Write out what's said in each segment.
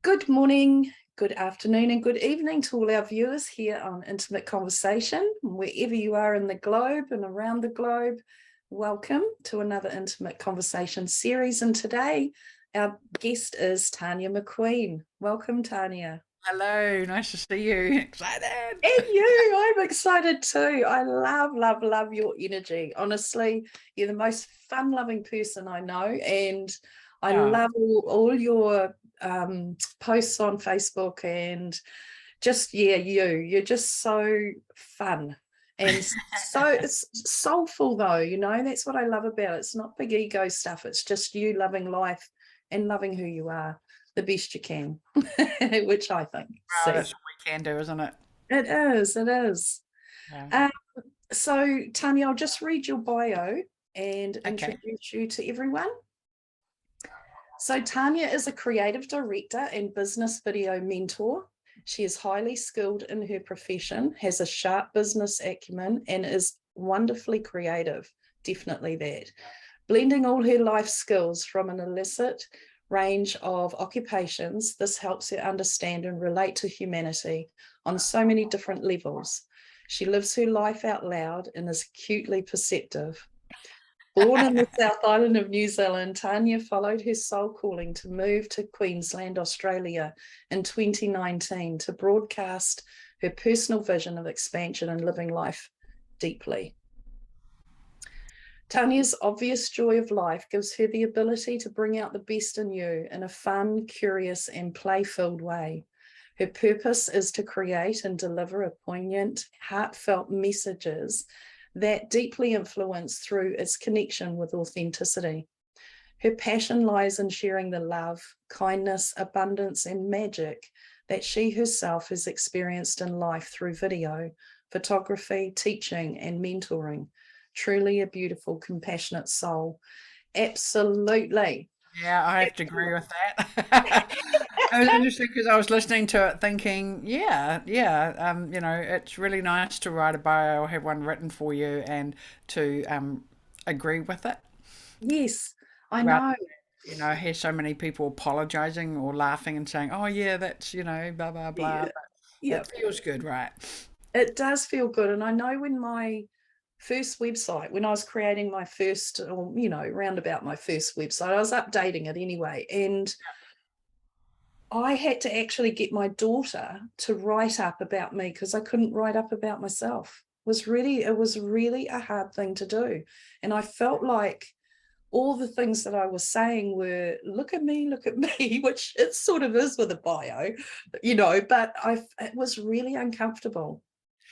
Good morning, good afternoon, and good evening to all our viewers here on Intimate Conversation, wherever you are in the globe and around the globe. Welcome to another Intimate Conversation series. And today, our guest is Tanya McQueen. Welcome, Tanya. Hello, nice to see you. Excited. And you, I'm excited too. I love your energy. Honestly, you're the most fun-loving person I know, and I Oh, love all your posts on Facebook and just you're just so fun and so it's soulful though, that's what I love about it. It's not big ego stuff, it's just you loving life and loving who you are the best you can. Which I think, wow, see, that's what we can do, isn't it? it is. Yeah. um, so Tanya, I'll just read your bio and Okay. introduce you to everyone. So Tanya is a creative director and business video mentor. She is highly skilled in her profession, has a sharp business acumen, and is wonderfully creative. Definitely that. Blending all her life skills from an illicit range of occupations, this helps her understand and relate to humanity on so many different levels. She lives her life out loud and is acutely perceptive. Born in the South Island of New Zealand, Tanya followed her soul calling to move to Queensland, Australia in 2019 to broadcast her personal vision of expansion and living life deeply. Tanya's obvious joy of life gives her the ability to bring out the best in you in a fun, curious, and play-filled way. Her purpose is to create and deliver a poignant, heartfelt messages that deeply influence through its connection with authenticity. Her passion lies in sharing the love, kindness, abundance, and magic that she herself has experienced in life through video, photography, teaching, and mentoring. Truly a beautiful, compassionate soul. Absolutely. Yeah, I have to agree with that. It was interesting because I was listening to it thinking, yeah, it's really nice to write a bio or have one written for you and to agree with it Yes, I rather know. than, hear so many people apologizing or laughing and saying, oh, yeah, that's, blah, blah, blah. Yeah, But yeah. it feels good, right? It does feel good. And I know when my first website, when I was creating my first, or, round about my first website, I was updating it anyway. And I had to actually get my daughter to write up about me because I couldn't write up about myself. It was really a hard thing to do. And I felt like all the things that I was saying were, look at me, which it sort of is with a bio, but it was really uncomfortable.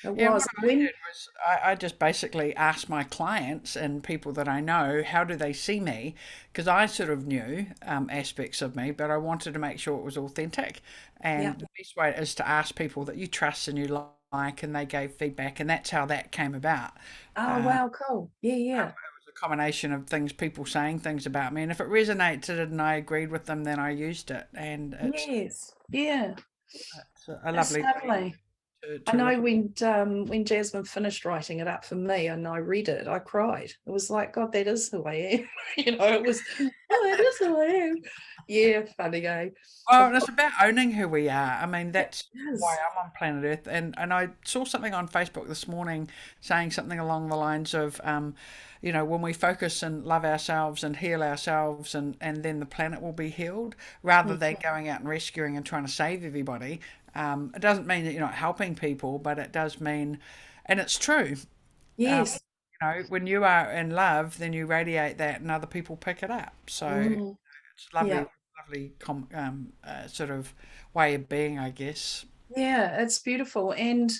It Yeah, what was I when, did was I just basically asked my clients and people that I know, how do they see me? Because I sort of knew aspects of me, but I wanted to make sure it was authentic. yeah. And the best way is to ask people that you trust and you like, and they gave feedback, and that's how that came about. Oh, Uh, wow, cool. Yeah, yeah. it was a combination of things, people saying things about me, and if it resonated and I agreed with them, then I used it, and Yes, yeah. it's a It's lovely way lovely. I to live. know when Jasmine finished writing it up for me and I read it, I cried. It was like, God, that is who I am. It was, oh, that is who I am. Yeah, funny, eh? Well, I've and it's got, about owning who we are. I mean, it that's why is. I'm on planet Earth. And I saw something on Facebook this morning saying something along the lines of, when we focus and love ourselves and heal ourselves, and then the planet will be healed, rather than Mhm. going out and rescuing and trying to save everybody. It doesn't mean that you're not helping people, but it does mean, and it's true. Um, Yes. when you are in love, then you radiate that, and other people pick it up. So. Mm, It's yeah. lovely sort of way of being, I guess. Yeah, it's beautiful. And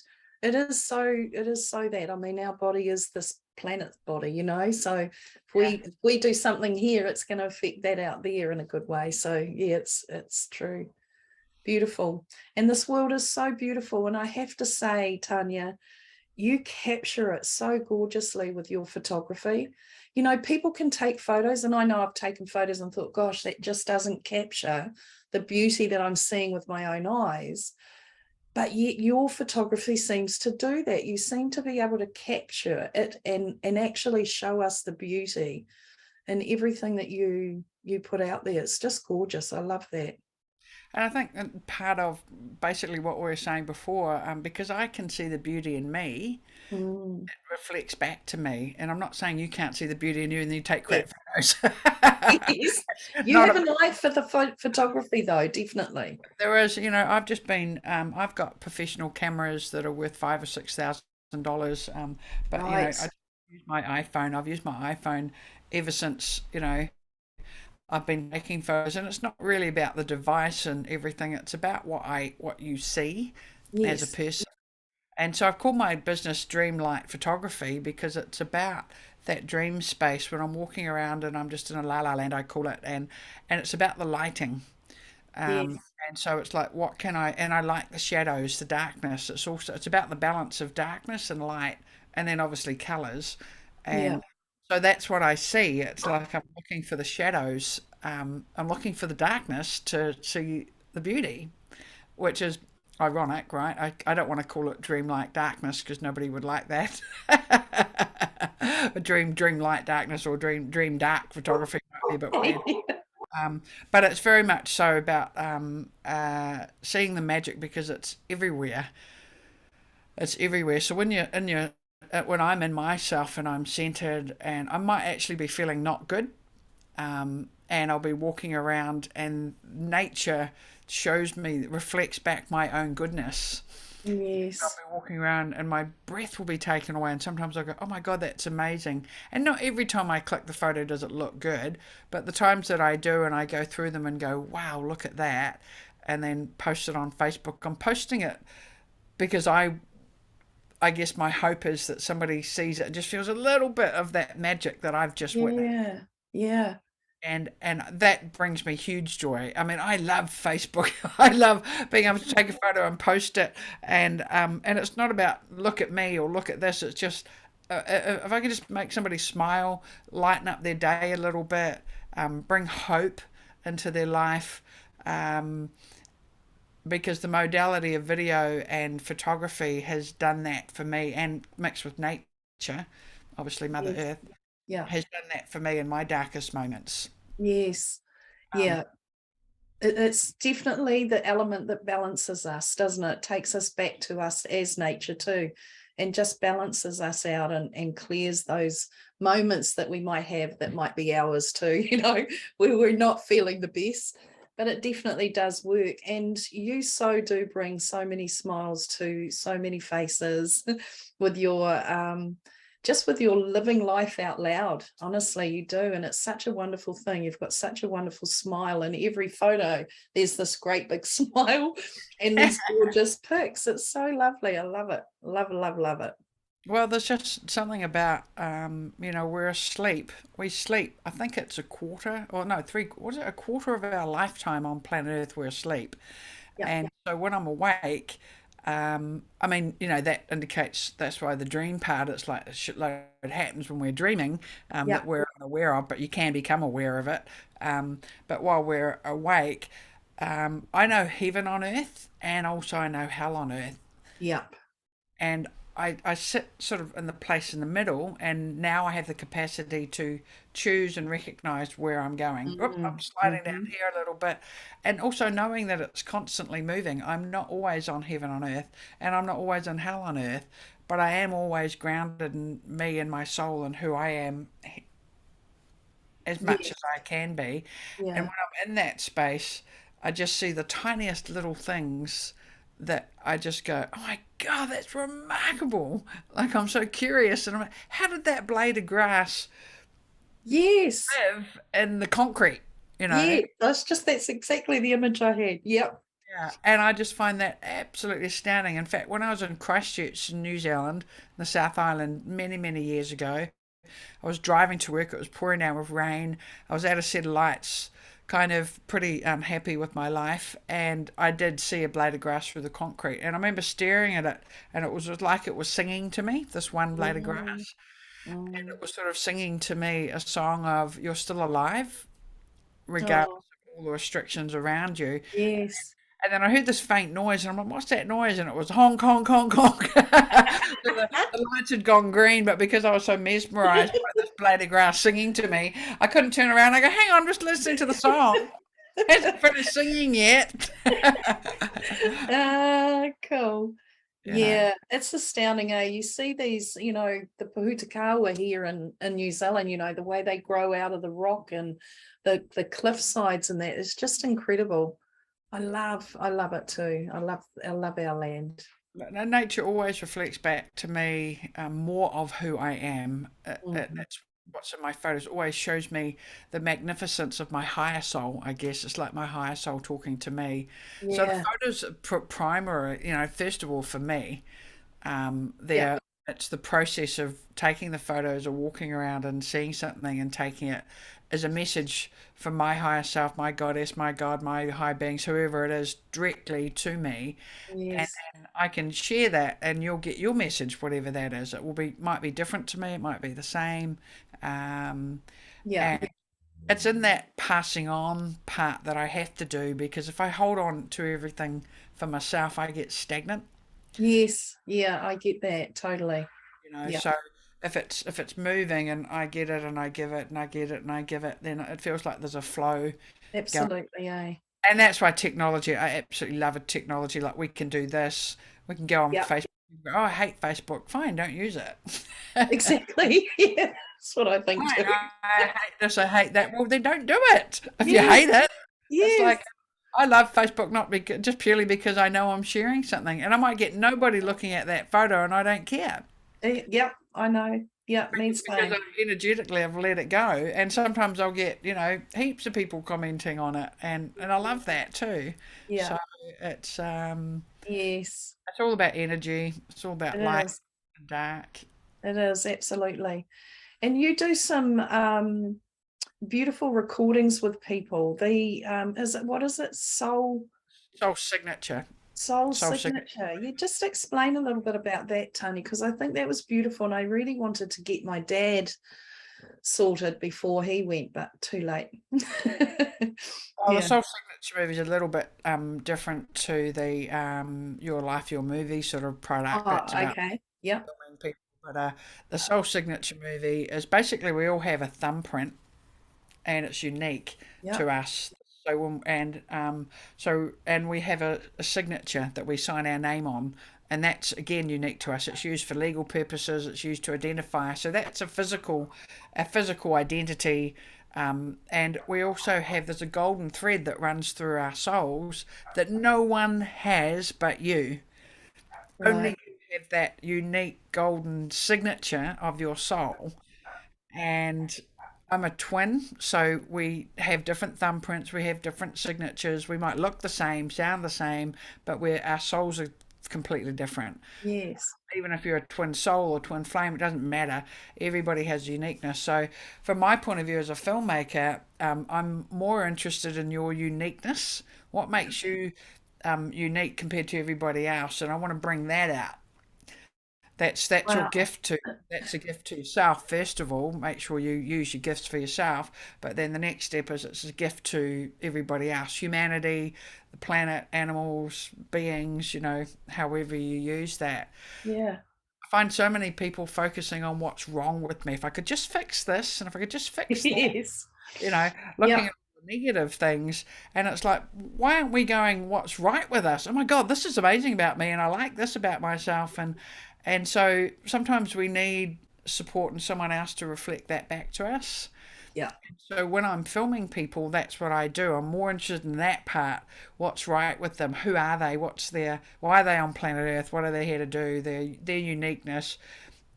it is so that, I mean, our body is this planet's body, so if we do something here, it's going to affect that out there in a good way. So yeah, it's true. Beautiful. And this world is so beautiful. And I have to say, Tanya, you capture it so gorgeously with your photography. People can take photos, and I know I've taken photos and thought, gosh, that just doesn't capture the beauty that I'm seeing with my own eyes. But yet your photography seems to do that. You seem to be able to capture it and actually show us the beauty in everything that you put out there. It's just gorgeous. I love that. And I think part of basically what we were saying before, because I can see the beauty in me, Mm. it reflects back to me. And I'm not saying you can't see the beauty in you and then you take Yeah. crap photos. Yes. You Not have a, an eye for the photography, though, definitely. there is, I've just been, I've got professional cameras that are worth $5,000 or $6,000. But I Right. just use my iPhone. I've used my iPhone ever since, I've been taking photos, and it's not really about the device and everything. It's about what you see as a Yes. person. And so I've called my business Dreamlight Photography because it's about that dream space when I'm walking around and I'm just in a la la land, I call it, and it's about the lighting. Um, Yes. and so it's like, what can I? And I like the shadows, the darkness. It's about the balance of darkness and light, and then obviously colors. Yeah. And so that's what I see. It's like I'm looking for the shadows. I'm looking for the darkness to see the beauty, which is ironic, right? I don't want to call it dreamlike darkness because nobody would like that. A dreamlight darkness or dream dark photography might be a bit weird. But it's very much so about seeing the magic because it's everywhere. It's everywhere. So when I'm in myself and I'm centered, and I might actually be feeling not good, and I'll be walking around, and nature shows me, reflects back my own goodness. I'll Yes. be walking around and my breath will be taken away, and sometimes I go, oh my god, that's amazing. And not every time I click the photo does it look good, but the times that I do and I go through them and go, wow, look at that, and then post it on Facebook, I'm posting it because I guess my hope is that somebody sees it and just feels a little bit of that magic that I've just witnessed. Yeah. Yeah. And that brings me huge joy. I mean, I love Facebook. I love being able to take a photo and post it, and it's not about look at me or look at this. It's just if I can just make somebody smile, lighten up their day a little bit, bring hope into their life, um, because the modality of video and photography has done that for me, and mixed with nature, obviously Mother Yes. Earth Yeah. has done that for me in my darkest moments. Yes. Um, Yeah. It's definitely the element that balances us, doesn't it? It takes us back to us as nature too, and just balances us out and clears those moments that we might have that might be ours too, where we're not feeling the best. But it definitely does work. And you so do bring so many smiles to so many faces with your just with your living life out loud. Honestly, you do. And it's such a wonderful thing. You've got such a wonderful smile in every photo. There's this great big smile and these gorgeous pics. It's so lovely. I love it. Love, love, love it. Well, there's just something about, we're asleep. We sleep. I think it's a quarter, or no, three. What is it? A quarter of our lifetime on planet Earth, we're asleep. Yeah. And so when I'm awake, I mean, that indicates that's why the dream part. It's like a shitload happens when we're dreaming, Yeah. that we're unaware of, but you can become aware of it. But while we're awake, I know heaven on earth, and also I know hell on earth. Yeah. And I sit sort of in the place in the middle, and now I have the capacity to choose and recognize where I'm going. Oop, I'm sliding down Mm-hmm. here a little bit, and also knowing that it's constantly moving. I'm not always on heaven on earth, and I'm not always on hell on earth, but I am always grounded in me and my soul and who I am as much as Yes. I can be. And Yeah. when I'm in that space, I just see the tiniest little things that I just go, oh my God, that's remarkable. Like I'm so curious. And I'm like, how did that blade of grass Yes. live in the concrete? You know? Yeah. That's exactly the image I had. Yep. Yeah. And I just find that absolutely astounding. In fact, when I was in Christchurch in New Zealand, in the South Island, many, many years ago, I was driving to work. It was pouring down with rain. I was at a set of lights, kind of pretty happy with my life, and I did see a blade of grass through the concrete. And I remember staring at it, and it was like it was singing to me, this one blade of Mm, grass. And mm. it was sort of singing to me a song of, you're still alive, regardless Oh, of all the restrictions around you. yes. And then I heard this faint noise, and I'm like, "What's that noise?" And it was honk, honk, honk, honk. So the lights had gone green, but because I was so mesmerised by this blade of grass singing to me, I couldn't turn around. I go, "Hang on, I'm just listening to the song." Hasn't finished singing yet. Cool. You know. Yeah, it's astounding, eh? You see these, the Pahutakawa here in New Zealand, the way they grow out of the rock and the cliff sides and that. It's just incredible. I love it too. I love our land. Nature always reflects back to me more of who I am. Mhm. It's what's in my photos always shows me the magnificence of my higher soul. I guess it's like my higher soul talking to me. So the Yeah, photos are primary, first of all for me, yeah, there it's the process of taking the photos or walking around and seeing something and taking it as a message from my higher self, my goddess, my god, my high beings, whoever it is, directly to me, and, yes, and I can share that, and you'll get your message, whatever that is. It will be might be different to me, it might be the same, um, yeah, and it's in that passing on part that I have to do, because if I hold on to everything for myself, I get stagnant. yes, yeah, I get that totally. Yeah, So if it's moving and I get it and I give it and I get it and I give it, then it feels like there's a flow going. absolutely, eh? And that's why technology, I absolutely love a technology. Like we can do this, we can go on Yeah, Facebook. Oh, I hate Facebook. Fine, don't use it. exactly. Yeah, that's what I think Fine, too. I hate this, I hate that. Well, then don't do it. If you Yes, hate it, it's yes, like I love Facebook not because, just purely because I know I'm sharing something, and I might get nobody looking at that photo, and I don't care. yep, I know. Yeah, me Because same. energetically I've let it go, and sometimes I'll get heaps of people commenting on it, and I love that too. Yeah, So it's um yes, it's all about energy. It's all it about light is. and dark. It is absolutely. And you do some beautiful recordings with people. The is it what is it? Soul signature. Soul Soul signature. signature. You just explain a little bit about that, Tony, because I think that was beautiful, and I really wanted to get my dad sorted before he went, but too late. Oh, the Yeah. soul signature movie is a little bit different to the Your Life, Your Movie sort of product. Oh, That's about okay. Yep. filming people. But the soul signature movie is basically we all have a thumbprint and it's unique Yep. to us. So we have a signature that we sign our name on, and that's again unique to us. It's used for legal purposes. It's used to identify. So that's a physical identity. And we also have there's a golden thread that runs through our souls that no one has but you. Only Right. you have that unique golden signature of your soul, and I'm a twin, so we have different thumbprints, we have different signatures. We might look the same, sound the same, but our souls are completely different. Yes. Even if you're a twin soul or twin flame, it doesn't matter. Everybody has uniqueness. So, from my point of view as a filmmaker, I'm more interested in your uniqueness. What makes you unique compared to everybody else? And I want to bring that out. That's your Wow. gift to that's a gift to yourself first of all. Make sure you use your gifts for yourself, but then the next step is it's a gift to everybody else, humanity, the planet, animals, beings, however you use that. Yeah. I find so many people focusing on what's wrong with me. If I could just fix this and if I could just fix that, Yes. you know looking Yep. at the negative things, and it's like, why aren't we going what's right with us? Oh my god, this is amazing about me and I like this about myself, and so sometimes we need support and someone else to reflect that back to us. Yeah. So when I'm filming people, that's what I do. I'm more interested in that part. What's right with them? Who are they? Why are they on planet Earth? What are they here to do? Their uniqueness.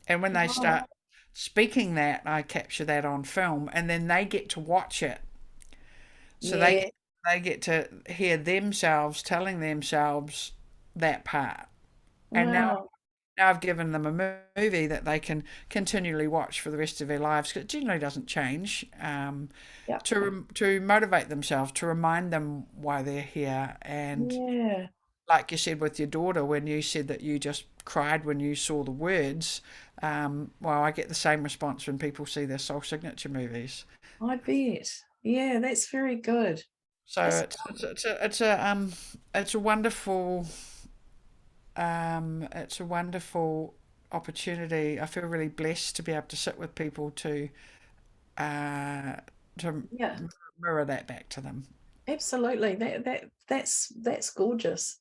And when they Oh, start speaking that, I capture that on film, and then they get to watch it. So yeah. they get to hear themselves telling themselves that part. And Wow. now I've given them a movie that they can continually watch for the rest of their lives, because it generally doesn't change. Yep. To motivate themselves, to remind them why they're here, and Yeah. like you said with your daughter, when you said that you just cried when you saw the words, well, I get the same response when people see their soul signature movies. I bet. Yeah, that's very good. So That's it's a wonderful opportunity. I feel really blessed to be able to sit with people uh, to yeah. mirror that back to them. Absolutely. That's gorgeous.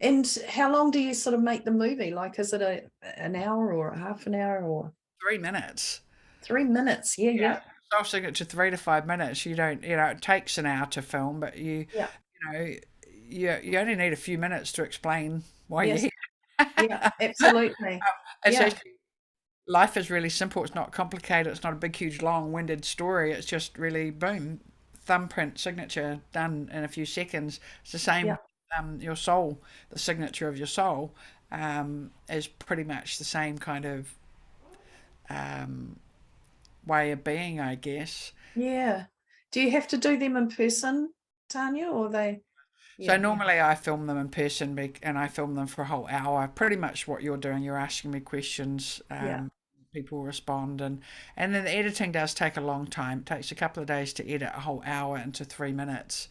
And how long do you sort of make the movie? Like, is it an hour or a half an hour or 3 minutes. 3 minutes? Yeah, Yeah. yeah, Self signature 3 to 5 minutes. You don't, it takes an hour to film, but yeah. you know, you only need a few minutes to explain why you're Yes, here. yeah, absolutely. It's Yeah, actually, life is really simple. It's not complicated. It's not a big, huge, long-winded story. It's just really boom, thumbprint signature done in a few seconds. It's the yeah, same. Your soul, the signature of your soul, is pretty much the same kind of um, way of being, I guess. yeah. Do you have to do them in person, Tanya, or they? So Yeah, normally I film them in person and I film them for a whole hour. Pretty much what you're doing. You're asking me questions. yeah, People respond, and then the editing does take a long time. It takes a couple of days to edit a whole hour into 3 minutes,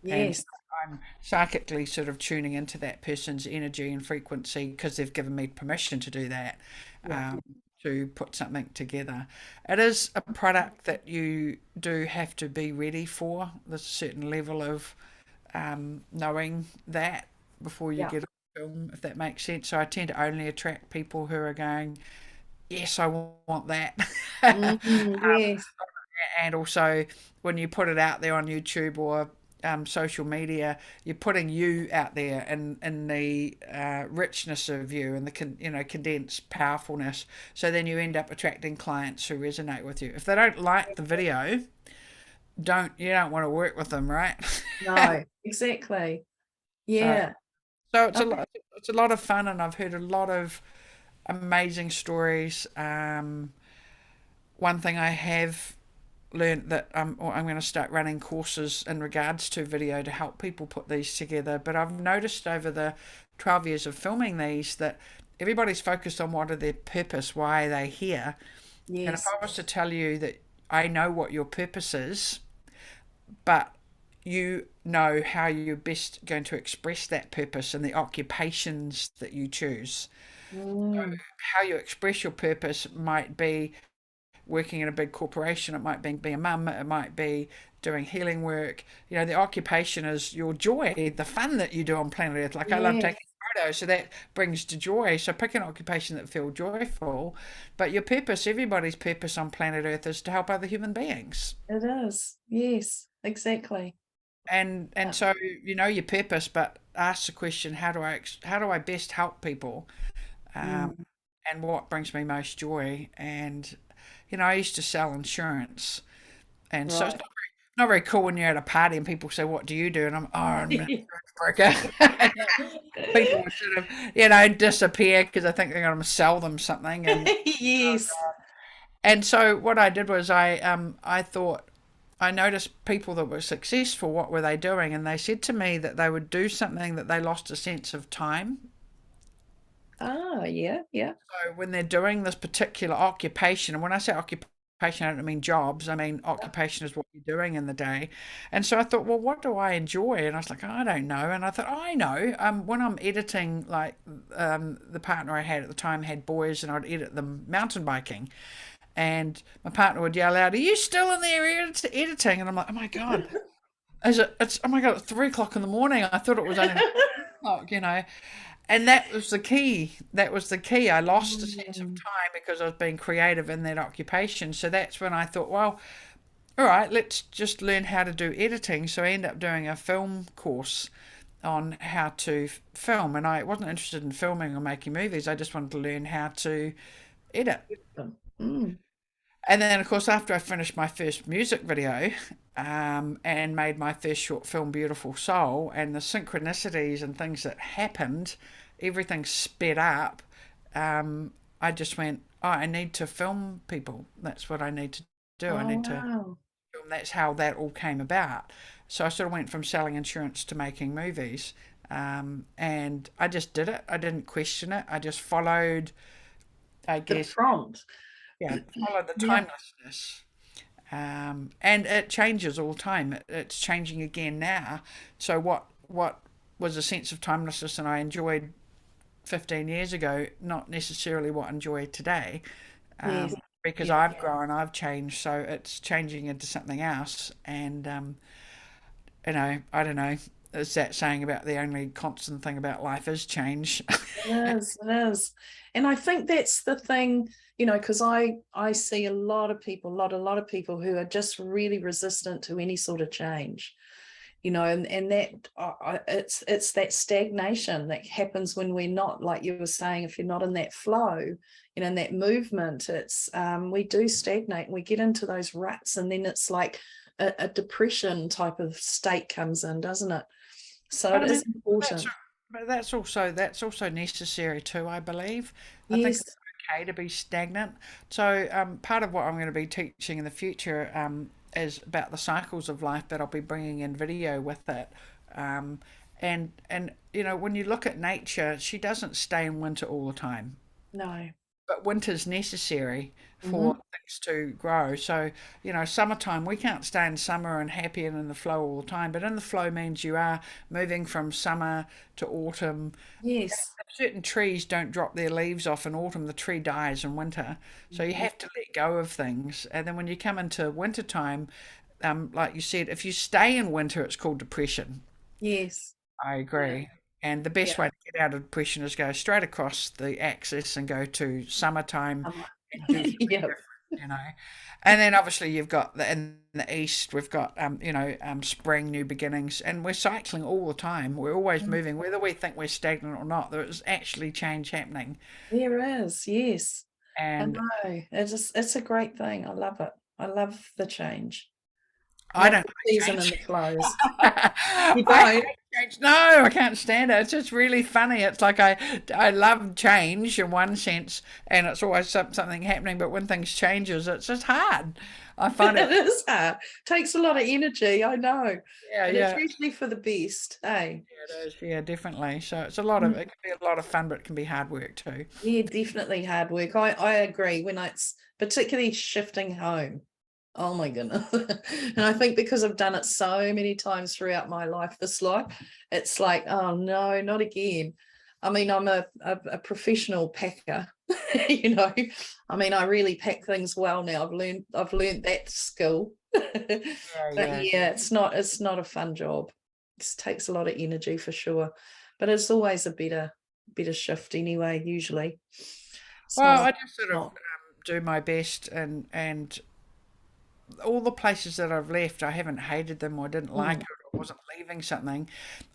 and yes, I'm psychically sort of tuning into that person's energy and frequency because they've given me permission to do that. yeah, Um, to put something together. It is a product that you do have to be ready for. There's a certain level of knowing that before you yeah. get a film, if that makes sense. So I tend to only attract people who are going, yes, I want that. Yes, And also, when you put it out there on YouTube or social media, you're putting you out there in the richness of you and the condensed powerfulness. So then you end up attracting clients who resonate with you. If they don't like the video, you don't want to work with them, right? no, exactly. so Yeah. so Okay. it's a lot of fun, and I've heard a lot of amazing stories. One thing I have learned that I'm going to start running courses in regards to video to help people put these together. But I've noticed over the 12 years of filming these that everybody's focused on what are their purpose, why are they here. And if Yes, I was to tell you that I know what your purpose is, but you know how you're best going to express that purpose and the occupations that you choose. mm, How you express your purpose might be working in a big corporation, it might be a mum, it might be doing healing work. The occupation is your joy, the fun that you do on planet Earth. Like I love yes, taking photos, so that brings to joy. So pick an occupation that feels joyful. But your purpose, everybody's purpose on planet Earth is to help other human beings. it is. Yes, exactly. And Yeah. so you know your purpose, but ask the question: how do I best help people? Um, Mm, and what brings me most joy? And I used to sell insurance, and so it's right. not very cool when you're at a party and people say, "What do you do?" And I'm an insurance broker. People would sort of disappear because I think they're going to sell them something, Yes. and so what I did was I thought. I noticed people that were successful, what were they doing? And they said to me that they would do something that they lost a sense of time. Ah, yeah, yeah. So when they're doing this particular occupation, and when I say occupation, I don't mean jobs, I mean occupation is what you're doing in the day. And so I thought, well, what do I enjoy? And I was like, I don't know. And I thought, oh, I know. When I'm editing, like the partner I had at the time had boys, and I'd edit them mountain biking. And my partner would yell out, "Are you still in there editing?" And I'm like, "Oh my god, it's oh my god, it's 3 o'clock in the morning. I thought it was only 9 o'clock." And that was the key. That was the key. I lost a sense of Mm, time because I was being creative in that occupation. So that's when I thought, well, all right, let's just learn how to do editing. So I ended up doing a film course on how to film. And I wasn't interested in filming or making movies. I just wanted to learn how to edit. mm. And then, of course, after I finished my first music video and made my first short film, Beautiful Soul, and the synchronicities and things that happened, everything sped up. I just went, oh, I need to film people. That's what I need to do. I Oh, need to wow. film. That's how that all came about. So I sort of went from selling insurance to making movies. And I just did it. I didn't question it. I just followed, I The guess, prompt. yeah, followed the Yeah. timelessness. And it changes all the time. It's changing again now. So what was a sense of timelessness and I enjoyed 15 years ago, not necessarily what I enjoy today, Yes. because Yeah. I've grown, I've changed, so it's changing into something else. And you know, I don't know, is that saying about the only constant thing about life is change? It is, it is. And I think that's the thing, because I see a lot of people, a lot of people who are just really resistant to any sort of change. And that it's that stagnation that happens when we're not, like you were saying, if you're not in that flow, in that movement, it's we do stagnate and we get into those ruts, and then it's like a depression type of state comes in, doesn't it? So But it I mean, is that's important. but that's also necessary too, I believe. I think Yes. it's okay to be stagnant. So part of what I'm going to be teaching in the future is about the cycles of life, but I'll be bringing in video with it. Um, and when you look at nature, she doesn't stay in winter all the time, No. but winter's necessary for Hmm. things to grow. So, summertime, we can't stay in summer and happy and in the flow all the time, but in the flow means you are moving from summer to autumn. Yes. Certain trees don't drop their leaves off in autumn, the tree dies in winter. So you have to let go of things. And then when you come into winter time, like you said, if you stay in winter, it's called depression. Yes. I Yeah. agree. And the Yeah. best way to get out of depression is go straight across the axis and go to summertime Um, and do something yeah. different. And then obviously you've got in the east, we've got spring, new beginnings, and we're cycling all the time. We're always moving, whether we think we're stagnant or not. There is actually change happening, There is. Yes. I and know. It's a great thing. I love it. I love the change. I Not don't the like season and change. the flows. You I don't? hate change. No, I can't stand it. It's just really funny. It's like I love change in one sense, and it's always something happening. But when things changes, it's just hard. I find it. It is hard. Takes a lot of energy, I know. Yeah, But it's yeah, usually for the best, hey? yeah, it is. Yeah, definitely. So it's a lot of it can be a lot of fun, but it can be hard work too. Yeah, definitely hard work. I agree when it's particularly shifting home. Oh my goodness. And I think because I've done it so many times throughout my life, this life, it's like, oh no, not again. I mean, I'm a professional packer, you know. I mean, I really pack things well now. I've learned that skill. Yeah, But yeah. yeah, it's not a fun job. It takes a lot of energy for sure. But it's always a better shift anyway, usually. It's not Well, a I just sort of not. do my best, and all the places that I've left, I haven't hated them or didn't like Mm, it or wasn't leaving something.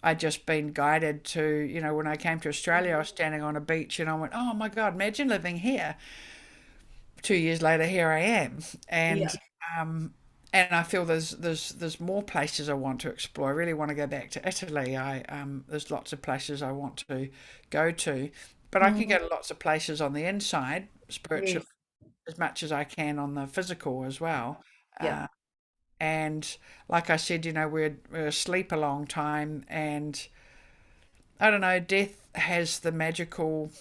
I just been guided to, when I came to Australia, I was standing on a beach and I went, oh my God, imagine living here. 2 years later, here I am. yeah. Um, and I feel there's more places I want to explore. I really want to go back to Italy. There's lots of places I want to go to, but I can Mm, go to lots of places on the inside, spiritually, yes. as much as I can on the physical as well. Yeah. Uh, and like I said, we're asleep a long time, and I don't know, death has the magical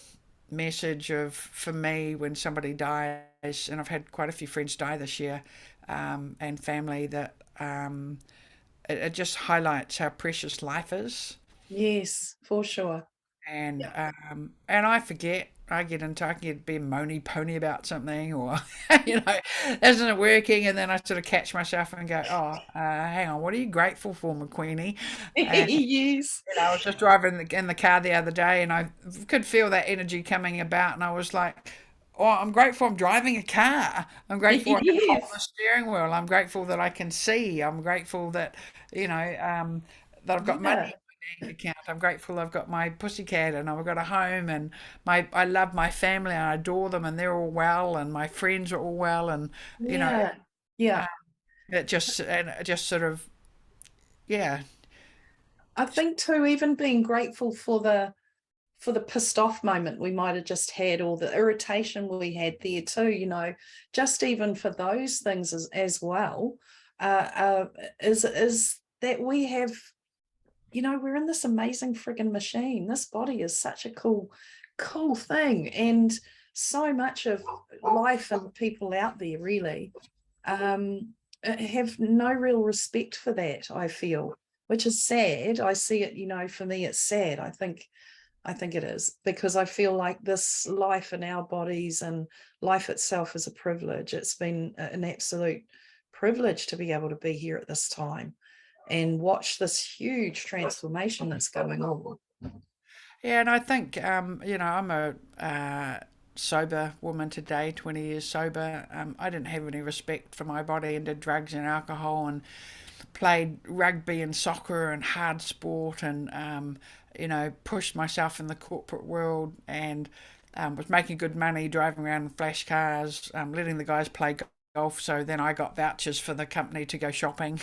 message of, for me, when somebody dies, and I've had quite a few friends die this year, and family, that it just highlights how precious life is. Yes, for sure. and Yeah. and I forget. I can get be a moany pony about something, or isn't it working? And then I sort of catch myself and go, "Oh, hang on, what are you grateful for, McQueenie?" And Yes. I was just driving in the car the other day, and I could feel that energy coming about, and I was like, "Oh, I'm grateful I'm driving a car. I'm grateful I can hold the Yes. steering wheel. I'm grateful that I can see. I'm grateful that that I've got money Yeah. in my bank account. I'm grateful I've got my pussycat, and I've got a home, and I love my family, and I adore them, and they're all well, and my friends are all well, and you know Yeah. Yeah. uh, it just sort of, yeah, I think too, even being grateful for the pissed off moment we might have just had, or the irritation we had there too, just even for those things as well, is that we have, we're in this amazing friggin' machine. This body is such a cool thing. And so much of life and people out there really have no real respect for that, I feel, which is sad. I see it, for me, it's sad. I think it is, because I feel like this life in our bodies and life itself is a privilege. It's been an absolute privilege to be able to be here at this time. and watch this huge transformation that's going on. Yeah, and I think I'm a sober woman today, 20 years sober. I didn't have any respect for my body and did drugs and alcohol and played rugby and soccer and hard sport and pushed myself in the corporate world and was making good money driving around in flash cars, letting the guys play golf. So then I got vouchers for the company to go shopping.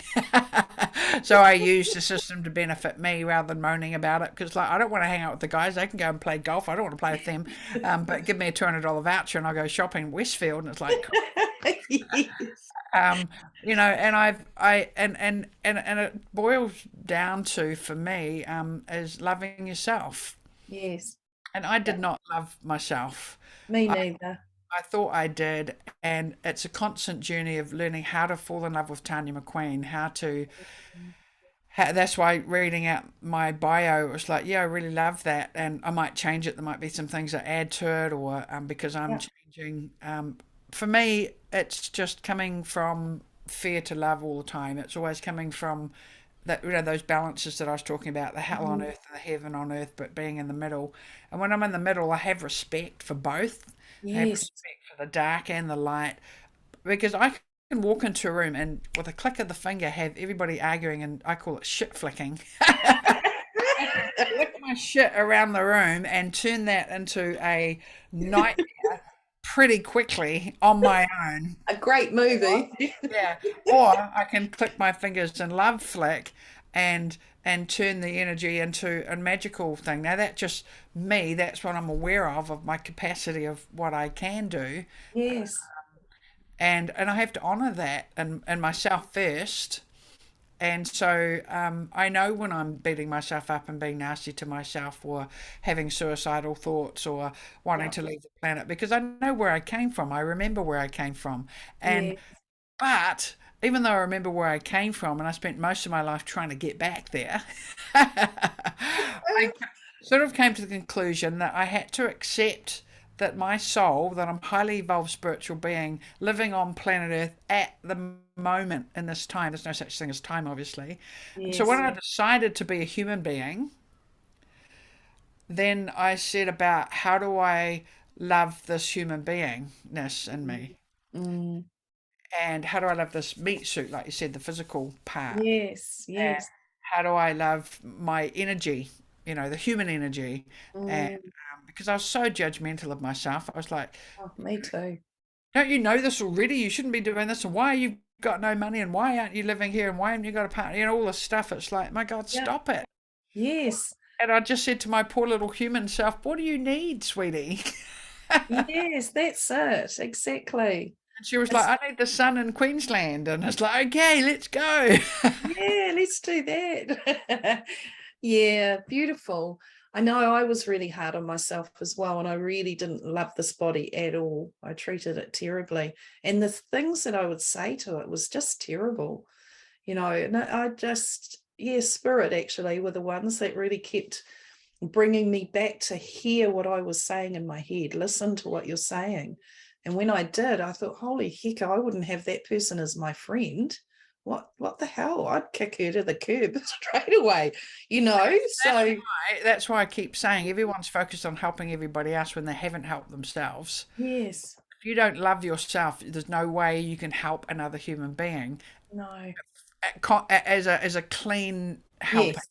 So I used the system to benefit me rather than moaning about it, because like I don't want to hang out with the guys. They can go and play golf. I don't want to play with them. But give me a $200 voucher and I'll go shopping in Westfield, and it's like Yes. um, and and it boils down to, for me, is loving yourself. Yes. And I did not love myself. Me I, neither. I thought I did, and it's a constant journey of learning how to fall in love with Tanya McQueen, that's why reading out my bio, it was like, yeah, I really love that, and I might change it. There might be some things I add to it, or because I'm Yeah. changing. For me, it's just coming from fear to love all the time. It's always coming from that, those balances that I was talking about, the hell on Mhm. earth and the heaven on earth, but being in the middle. And when I'm in the middle, I have respect for both. I have Yes. respect for the dark and the light, because I can walk into a room and with a click of the finger have everybody arguing, and I call it shit flicking. I can flick my shit around the room and turn that into a nightmare pretty quickly on my own. A great movie. Yeah. Or I can click my fingers and love flick and turn the energy into a magical thing. Now that's just me, that's what I'm aware of my capacity of what I can do. Yes. And I have to honor that and myself first. And so I know when I'm beating myself up and being nasty to myself, or having suicidal thoughts, or wanting Yeah. to leave the planet, because I know where I came from. I remember where I came from. And Yes. but even though I remember where I came from and I spent most of my life trying to get back there, I sort of came to the conclusion that I had to accept that my soul, that I'm a highly evolved spiritual being living on planet Earth at the moment in this time. There's no such thing as time, obviously. And so when Yes. I decided to be a human being, then I said about how do I love this human beingness in me? Mm. And how do I love this meat suit, like you said, the physical part? Yes. And Yes. how do I love my energy, the human energy? And Mm. because I was so judgmental of myself, I was like, Oh, me too. don't you know this already? You shouldn't be doing this. And why you've got no money? And why aren't you living here? And why haven't you got a partner? All this stuff. It's like, my God, Yeah. stop it. Yes. And I just said to my poor little human self, what do you need, sweetie? Yes, that's it. Exactly. And she was like, It's, I need the sun in Queensland. And it's like, okay, let's go. yeah, let's do that. Yeah, beautiful. I know I was really hard on myself as well, and I really didn't love this body at all. I treated it terribly. And the things that I would say to it was just terrible, and I just, yeah, spirit actually were the ones that really kept bringing me back to hear what I was saying in my head, listen to what you're saying. And when I did, I thought, holy heck, I wouldn't have that person as my friend. What the hell? I'd kick her to the curb straight away, That's So why, that's why I keep saying everyone's focused on helping everybody else when they haven't helped themselves. yes, If you don't love yourself, there's no way you can help another human being no, as a clean help, yes,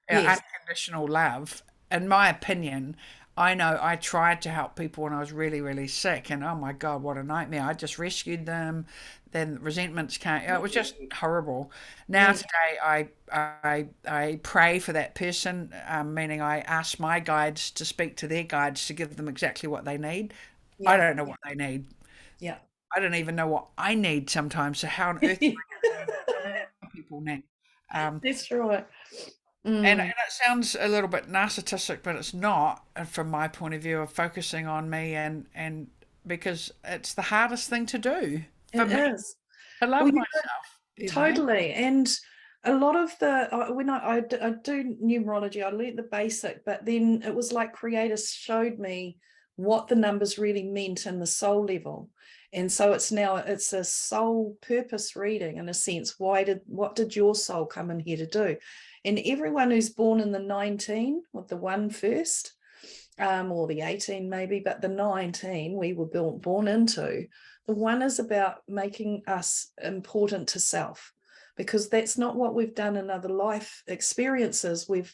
yes, unconditional love. In my opinion, I know I tried to help people when I was really, really sick, and oh my God, what a nightmare! I just rescued them. Then resentments came. It was just horrible. Now yeah, today, I pray for that person, meaning I ask my guides to speak to their guides to give them exactly what they need. I yeah, don't know what they need. yeah. I don't even know what I need sometimes. So how on earth am I going to know what people need? Um, That's right. and Mm, it sounds a little bit narcissistic, but it's not, from my point of view of focusing on me, and because it's the hardest thing to do for it me is. to Well, love myself. totally. And a lot of when I do numerology, I learnt the basic, but then it was like creators showed me what the numbers really meant in the soul level. And so it's a soul purpose reading in a sense. What did your soul come in here to do? And everyone who's born in the 19, with the one first, or the 18 maybe, but the 19 we were born into, the one is about making us important to self, because that's not what we've done in other life experiences. We've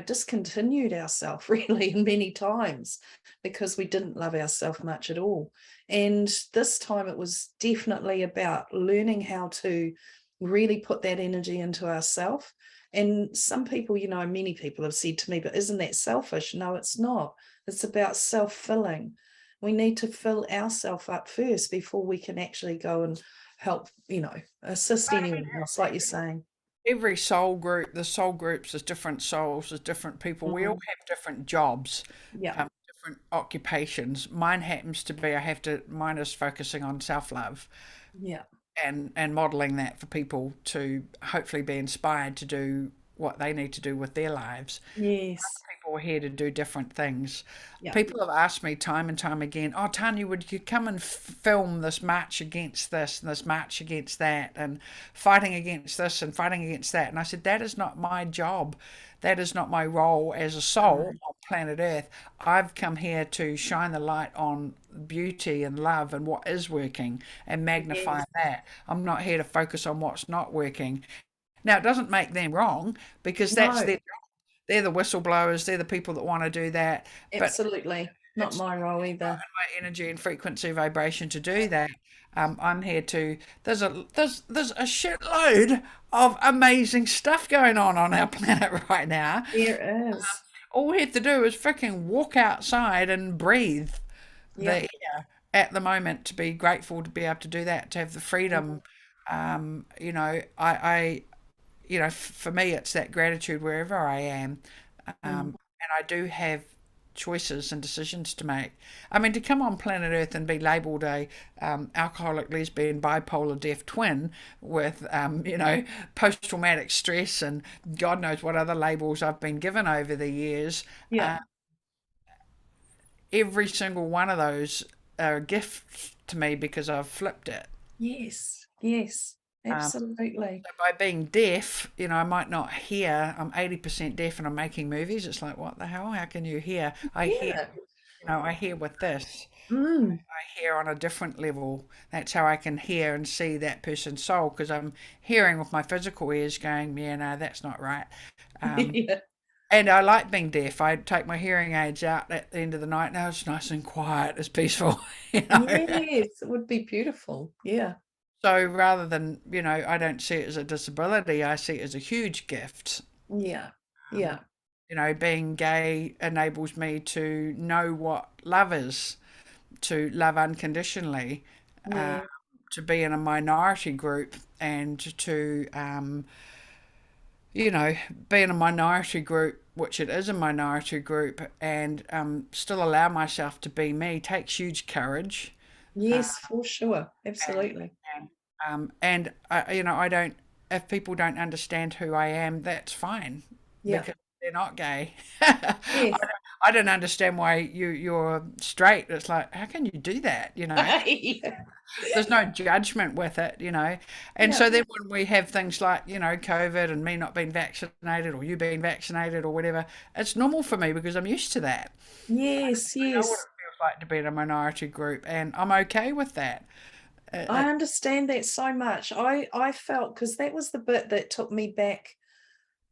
discontinued ourselves really many times because we didn't love ourselves much at all. And this time it was definitely about learning how to really put that energy into ourselves. And some people, many people have said to me, but isn't that selfish? No, it's not. It's about self-filling. We need to fill ourselves up first before we can actually go and help, assist anyone else, like you're saying. Every soul group, the soul groups, there's different souls, there's different people. We all have different jobs, Yeah. different occupations. Mine happens to be, mine is focusing on self-love Yeah. and modeling that for people to hopefully be inspired to do what they need to do with their lives. Yes. People are here to do different things. Yeah. People have asked me time and time again, "Oh, Tanya, would you come and film this march against this and this march against that and fighting against this and fighting against that?" And I said, that is not my job. That is not my role as a soul on planet Earth. I've come here to shine the light on beauty and love and what is working and magnify Yes. that. I'm not here to focus on what's not working. Now, it doesn't make them wrong because that's No, their, they're the whistleblowers, they're the people that want to do that. But absolutely. Not it's my role either. my energy and frequency vibration to do that. I'm here to. There's a shitload of amazing stuff going on our planet right now. There is. All we have to do is freaking walk outside and breathe the Yep. air at the moment, to be grateful to be able to do that, to have the freedom. For me, it's that gratitude wherever I am. Mm. And I do have choices and decisions to make. I mean, to come on planet Earth and be labelled a alcoholic, lesbian, bipolar, deaf twin with, post-traumatic stress and God knows what other labels I've been given over the years, Yeah. every single one of those are a gift to me because I've flipped it. Yes. Yes. Um, Absolutely. So by being deaf, I might not hear. I'm 80% deaf and I'm making movies. It's like, what the hell? How can you hear? Yeah. I hear with this. Mm. I hear on a different level. That's how I can hear and see that person's soul, because I'm hearing with my physical ears going, yeah, no, that's not right. Um, Yeah. and I like being deaf. I take my hearing aids out at the end of the night. Now it's nice and quiet. It's peaceful, you know. Yes. It would be beautiful. Yeah. So rather than, I don't see it as a disability, I see it as a huge gift. Yeah. Um, Yeah. Being gay enables me to know what love is, to love unconditionally, uh, Yeah. to be in a minority group and to, be in a minority group, which it is a minority group, and still allow myself to be me takes huge courage. Uh, Yes, for sure. and Absolutely. and I don't. If people don't understand who I am, that's fine Yeah. because they're not gay. I Yes. don't, I don't understand why you're straight. It's like, how can you do that? Yeah. There's no judgment with it, And Yeah. so then when we have things like, COVID and me not being vaccinated or you being vaccinated or whatever, it's normal for me because I'm used to that. Yes. I know what Yes. it feels like to be in a minority group, and I'm okay with that. Uh, I understand that so much. I felt, because that was the bit that took me back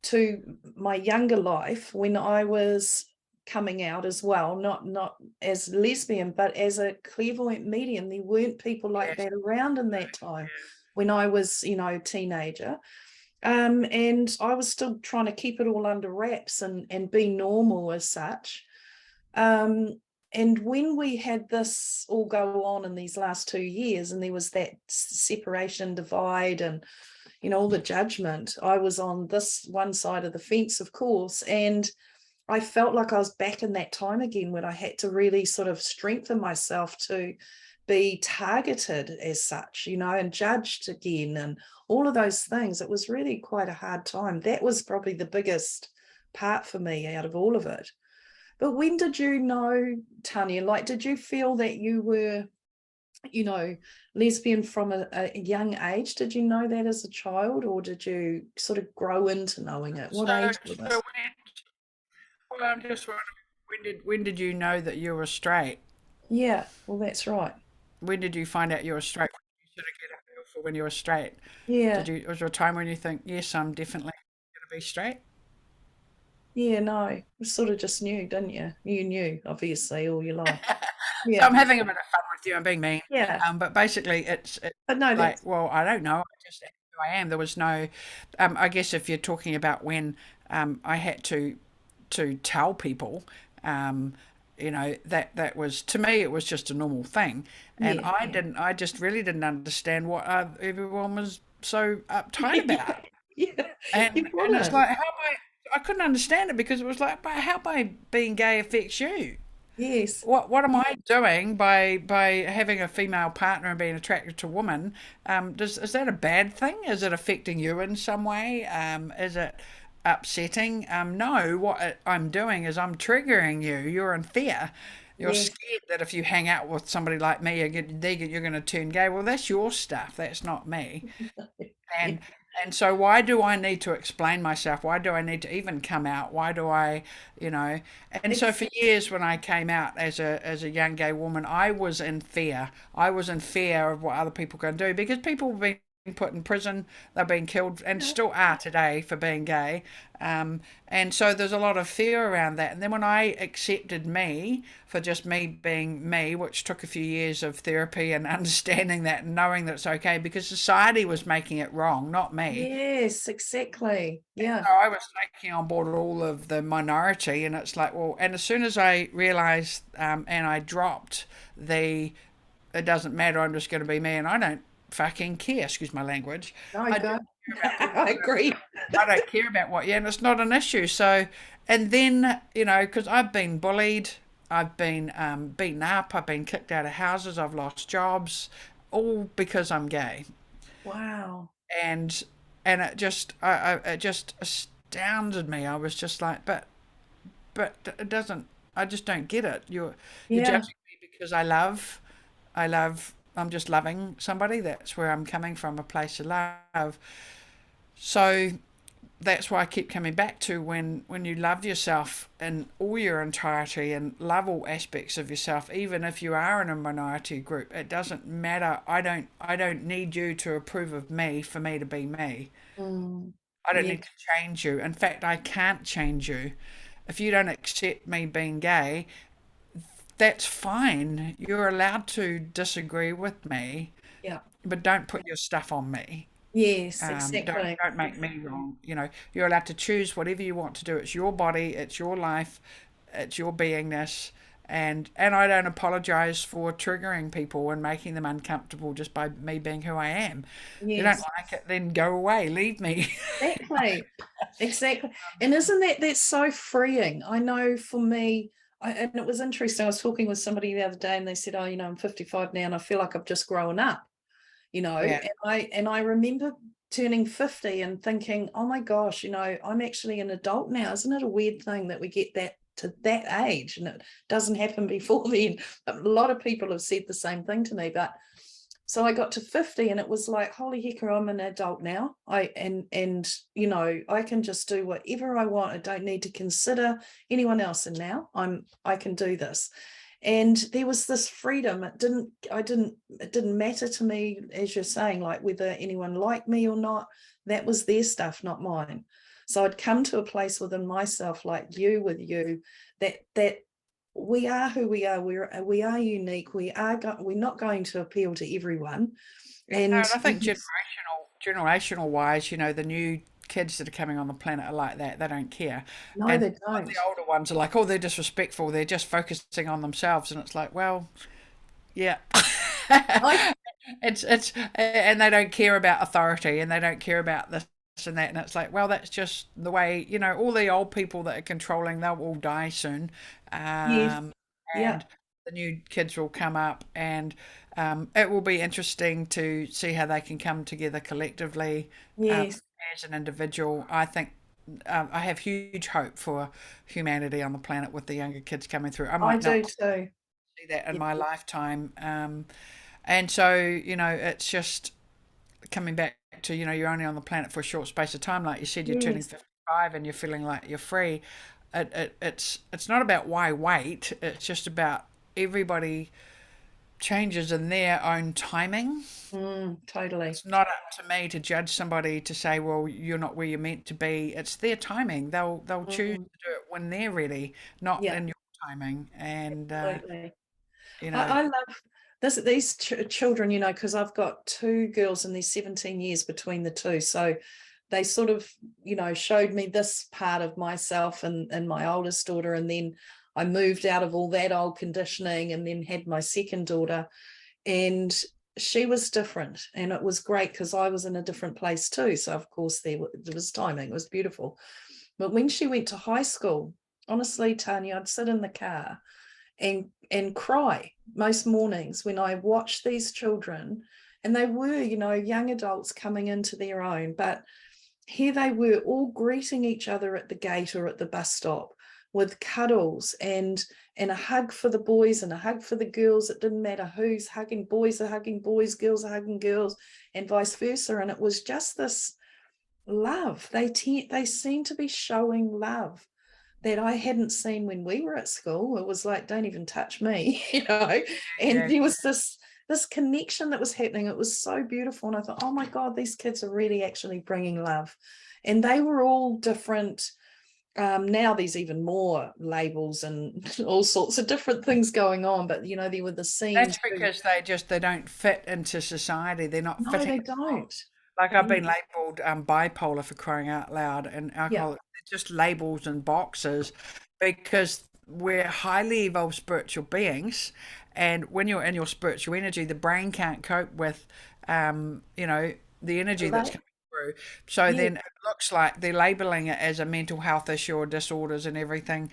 to my younger life when I was coming out as well, not as lesbian, but as a clairvoyant medium. There weren't people like yes, that around in that time when I was, teenager. And I was still trying to keep it all under wraps and be normal as such. Um, and when we had this all go on in these last 2 years, and there was that separation divide and all the judgment, I was on this one side of the fence, of course, and I felt like I was back in that time again when I had to really sort of strengthen myself to be targeted as such, and judged again and all of those things. It was really quite a hard time. That was probably the biggest part for me out of all of it. But when did you know, Tanya, like, did you feel that you were you know, lesbian from a young age. Did you know that as a child, or did you sort of grow into knowing it? What So, age was so it? well, I'm just wondering, when did you know that you were straight? Yeah, well, that's right. When did you find out you were straight? When did you sort of get a feel for when you were straight? Yeah, Did you? Was there a time when you think, yes, I'm definitely going to be straight? yeah, no, you sort of just knew, didn't you? You knew, obviously, all your life. So Yeah, I'm having a bit of fun with you. I'm being mean, yeah, but basically, it's but no, like, that's well, I don't know. I just am who I am. There was no, I guess, if you're talking about when I had to tell people, um, that was to me, it was just a normal thing, and yeah, I yeah, didn't. I just really didn't understand what everyone was so uptight yeah, about, yeah. and You and it's wouldn't. like, how am I couldn't understand it because it was like, but how by being gay affects you? Yes, What am I doing by having a female partner and being attracted to women? Is that a bad thing? Is it affecting you in some way? Is it upsetting? No. I'm doing is I'm triggering you. You're in fear. You're yes, scared that if you hang out with somebody like me, you're going to turn gay. Well, that's your stuff. That's not me. yeah, And and so why do I need to explain myself? Why do I need to even come out? Why do I, you know? And so ex- for years when I came out as a young gay woman, I was in fear. I was in fear of what other people can do because people have been put in prison, they've been killed, and still are today for being gay. And so there's a lot of fear around that. And then when I accepted me for just me being me, which took a few years of therapy and understanding that and knowing that it's okay because society was making it wrong, not me. yes, exactly. Yeah, So I was taking on board all of the minority, and it's like, well, and as soon as I realized and I dropped the it doesn't matter, I'm just going to be me, and I don't fucking care, excuse my language. no, I don't go. care about what I agree. I don't care about what, yeah, and it's not an issue. So, and then, because I've been bullied, I've been beaten up, I've been kicked out of houses, I've lost jobs, all because I'm gay. Wow. And it just astounded me. I was just like, but it doesn't. I just don't get it. You're Yeah. judging me because I'm just loving somebody. That's where I'm coming from, a place of love. So that's why I keep coming back to when you love yourself in all your entirety and love all aspects of yourself, even if you are in a minority group, it doesn't matter. I don't need you to approve of me for me to be me. Mm. I don't Yeah. need to change you. In fact, I can't change you. If you don't accept me being gay, that's fine. You're allowed to disagree with me, Yeah. but don't put your stuff on me. Yes, Don't exactly. don't make me wrong. You're allowed to choose whatever you want to do. It's your body, it's your life, it's your beingness, and I don't apologize for triggering people and making them uncomfortable just by me being who I am. If you don't Yes, like it, then go away, leave me. exactly. Exactly. And isn't that's so freeing? I know for me, and it was interesting. I was talking with somebody the other day and they said, oh, I'm 55 now and I feel like I've just grown up, Yeah. and I remember turning 50 and thinking, oh my gosh, I'm actually an adult now. Isn't it a weird thing that we get that to that age and it doesn't happen before then? A lot of people have said the same thing to me, but so I got to 50 and it was like, holy heck, I'm an adult now. I can just do whatever I want. I don't need to consider anyone else. And now I can do this. And there was this freedom. It didn't matter to me, as you're saying, like whether anyone liked me or not. That was their stuff, not mine. So I'd come to a place within myself, like you with you, that we are who we are. We are unique. We're not going to appeal to everyone. No, And and I think generational wise, the new kids that are coming on the planet are like that. They don't care. no, And they some of don't. the older ones are like, oh, they're disrespectful. They're just focusing on themselves. And it's like, well, yeah. I And they don't care about authority and they don't care about this and that. And it's like, well, that's just the way, all the old people that are controlling, they'll all die soon. Yes, Um, yeah, and the new kids will come up and it will be interesting to see how they can come together collectively um, yes, as an individual. I think I have huge hope for humanity on the planet with the younger kids coming through. I I might do not too. see that in Yeah, my lifetime. And so, it's just coming back to, you're only on the planet for a short space of time. Like you said, you're turning Yes. 55 and you're feeling like you're free. It's not about why wait. It's just about everybody changes in their own timing. Totally. It's not up to me to judge somebody to say, well, you're not where you're meant to be. It's their timing. They'll choose Mm, to do it when they're ready, not yeah, in your timing. And absolutely. you know, I love these children, because I've got two girls and there's 17 years between the two. So they sort of, showed me this part of myself and my oldest daughter. And then I moved out of all that old conditioning and then had my second daughter. And she was different. And it was great because I was in a different place too. So, of course, there was timing. It was beautiful. But when she went to high school, honestly, Tanya, I'd sit in the car and cry most mornings when I watched these children, and they were, young adults coming into their own, but here they were all greeting each other at the gate or at the bus stop with cuddles and a hug for the boys and a hug for the girls. It didn't matter who's hugging. Boys are hugging boys, girls are hugging girls, and vice versa. And it was just this love. They seem to be showing love that I hadn't seen when we were at school. It was like, don't even touch me, And yeah, there was this connection that was happening. It was so beautiful. And I thought, oh my God, these kids are really actually bringing love. And they were all different. Now there's even more labels and all sorts of different things going on. But, there were the scenes. that's because they don't fit into society. They're not No, fitting. they don't. Like I've Yeah. been labelled bipolar for crying out loud, and Yeah. alcohol. They're just labels and boxes because we're highly evolved spiritual beings, and when you're in your spiritual energy, the brain can't cope with, the energy that's Right. coming through. So Yeah. then it looks like they're labelling it as a mental health issue or disorders and everything.